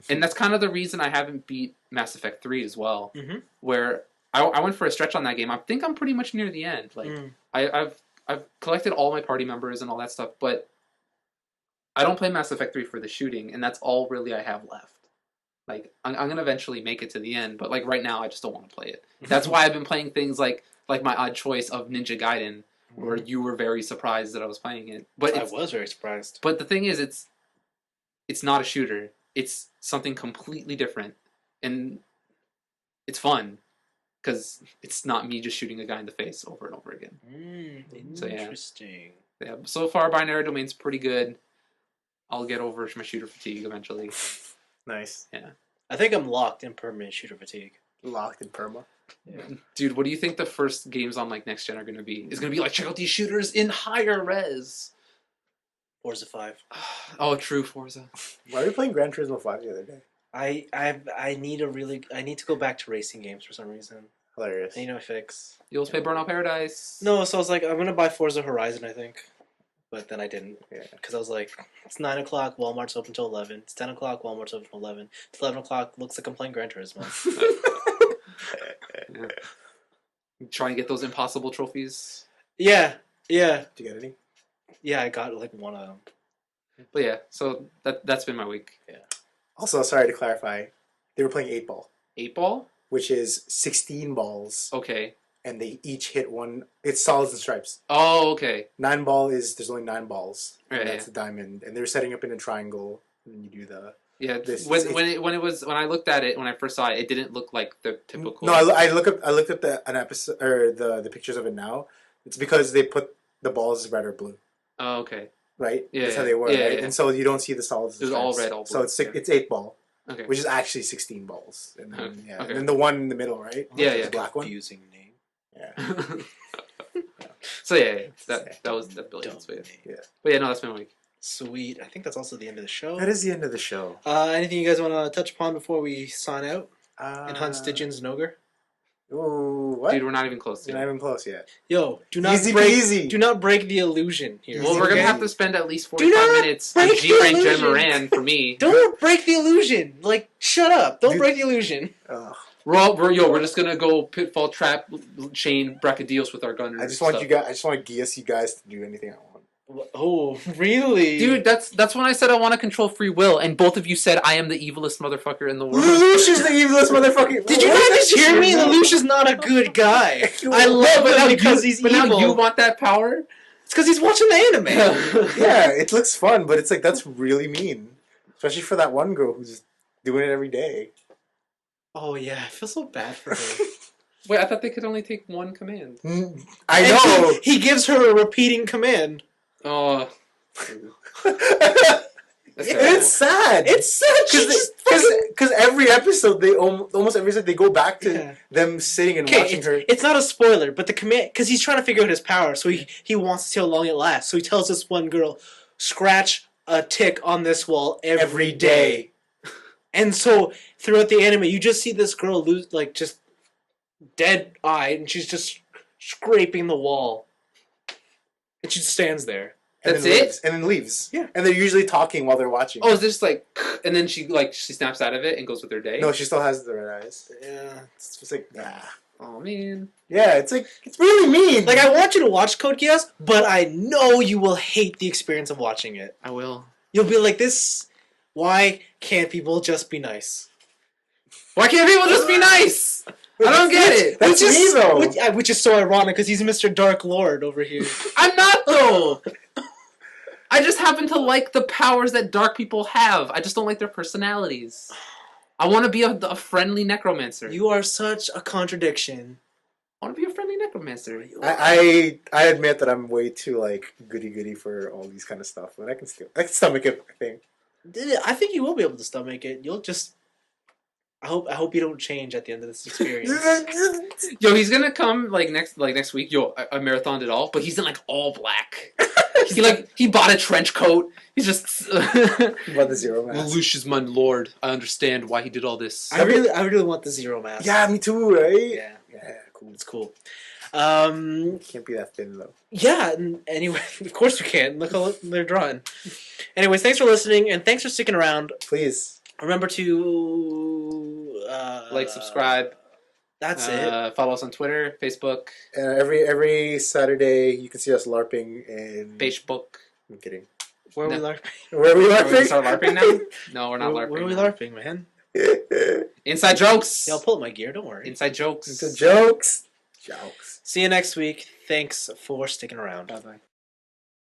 And that's kind of the reason I haven't beat Mass Effect 3 as well, where I went for a stretch on that game. I think I'm pretty much near the end. Like I've collected all my party members and all that stuff, but I don't play Mass Effect 3 for the shooting, and that's all really I have left. Like, I'm gonna eventually make it to the end, but like right now, I just don't want to play it. That's why I've been playing things like my odd choice of Ninja Gaiden, where you were very surprised that I was playing it. But I was very surprised. But the thing is, it's not a shooter. It's something completely different, and it's fun because it's not me just shooting a guy in the face over and over again. So, yeah. Interesting. Yeah. So far, Binary Domain's pretty good. I'll get over my shooter fatigue eventually. Nice. Yeah. I think I'm locked in permanent shooter fatigue. Locked in perma. Yeah. Dude, what do you think the first games on like next gen are going to be? It's going to be like, check out these shooters in higher res. Forza 5. Oh, true, Forza. Why were we playing Gran Turismo 5 the other day? I need to go back to racing games for some reason. Hilarious. I need a fix. You also play Burnout Paradise? No, so I was like, I'm gonna buy Forza Horizon, I think, but then I didn't. Yeah. Because I was like, it's 9 o'clock, Walmart's open till 11. It's 10 o'clock, Walmart's open till 11. It's 11 o'clock, looks like I'm playing Gran Turismo. Yeah. Try and get those impossible trophies. Yeah. Did you get any? Yeah, I got like one of them. But yeah, so that's been my week. Yeah. Also, sorry to clarify, they were playing 8 ball, 8 ball? which is 16 balls, Okay. and they each hit one. It's solids and stripes. Oh, okay. 9 ball is there's only 9 balls. Right, And that's a diamond, and they're setting up in a triangle, and you do the. Yeah, This- when I looked at it when I first saw it, it didn't look like the typical. No, I looked at an episode or the pictures of it now. It's because they put the balls red or blue, Oh, okay. right? Yeah, That's how yeah. they were, Yeah, right? yeah. And so you don't see the solids. It was all red, all So blue, it's yeah. it's 8 ball, Okay. which is actually 16 balls, and then, Okay. yeah, Okay. and then the one in the middle, right? Yeah, The yeah. black one. Confusing name. Yeah. So yeah, that was billions. But Yeah. But yeah, no, that's been my week. Sweet. I think that's also the end of the show. That is the end of the show. Anything you guys want to touch upon before we sign out? And Hunt, Uh, Stidgens, and Ogre? Ooh, what? Dude, we're not even close. You're not even close yet. Yo, do not Easy break. peasy. Do not break the illusion here. Well, we're okay? gonna have to spend at least Do 45 not minutes on break the G-Rank Jen illusion. Moran for me. Don't break the illusion. Like, shut up. Don't Dude. break the illusion. Ugh. We're just gonna go pitfall trap chain bracadios with our gunners. I just want you guys. I just want to Geass you guys to do anything I want. Oh, really? Dude, that's when I said I want to control free will, and both of you said I am the evilest motherfucker in the world. Lelouch is the evilest motherfucker. Did you not just hear me? Lelouch is not a good guy. I love him because he's But evil. now you want that power? It's because he's watching the anime. Yeah, it looks fun, but it's like that's really mean, especially for that one girl who's doing it every day. Oh, yeah. I feel so bad for her. Wait, I thought they could only take one command. I And know. He gives her a repeating command. Oh, It's sad. It's such Because every episode they almost every episode they go back to Yeah. them sitting and Okay, watching her. it's not a spoiler, but the command, because he's trying to figure out his power, so he wants to see how long it lasts. So he tells this one girl, scratch a tick on this wall every day. And so throughout the anime, you just see this girl lose, like, just dead-eyed, and she's just scraping the wall. And she just stands there. And That's then it? leaves, and then leaves. Yeah. And they're usually talking while they're watching. oh, is this like, and then she snaps out of it and goes with her day? No, she still has the red eyes. Yeah. It's just like, ah. Oh man. Yeah, it's like, it's really mean. Like, I want you to watch Code Geass, but I know you will hate the experience of watching it. I will. You'll be like, this... Why can't people just be nice? Why can't people just be nice? I don't get it. That's which me, is, though. which is so ironic, because he's Mr. Dark Lord over here. I'm not though. I just happen to like the powers that dark people have. I just don't like their personalities. I want to be a friendly necromancer. You are such a contradiction. I want to be a friendly necromancer. I admit that I'm way too, like, goody-goody for all these kind of stuff. But I can stomach it, I think. I think you will be able to stomach it. You'll just... I hope you don't change at the end of this experience. Yo, he's gonna come next week. Yo, I marathoned it all, but he's in like all black. he bought a trench coat. He's just. About the zero mask. Lelouch is my lord. I understand why he did all this. I really want the zero mask. Yeah, me too, right? Yeah, Cool. it's cool. Can't be that thin, though. Yeah, and anyway, of course you can. Look how they're drawing. Anyways, thanks for listening, and thanks for sticking around. Please. Remember to... Like, subscribe. That's it. Follow us on Twitter, Facebook, Every Saturday, you can see us LARPing in... Facebook. I'm kidding. Where are we No. LARPing? Where are we Are we gonna LARPing? start LARPing now? No, we're not LARPing. Where are we now. LARPing, man? Inside jokes. Yeah, I'll pull up my gear. Don't worry. Inside jokes. It's a jokes. Jokes. See you next week. Thanks for sticking around. Bye bye.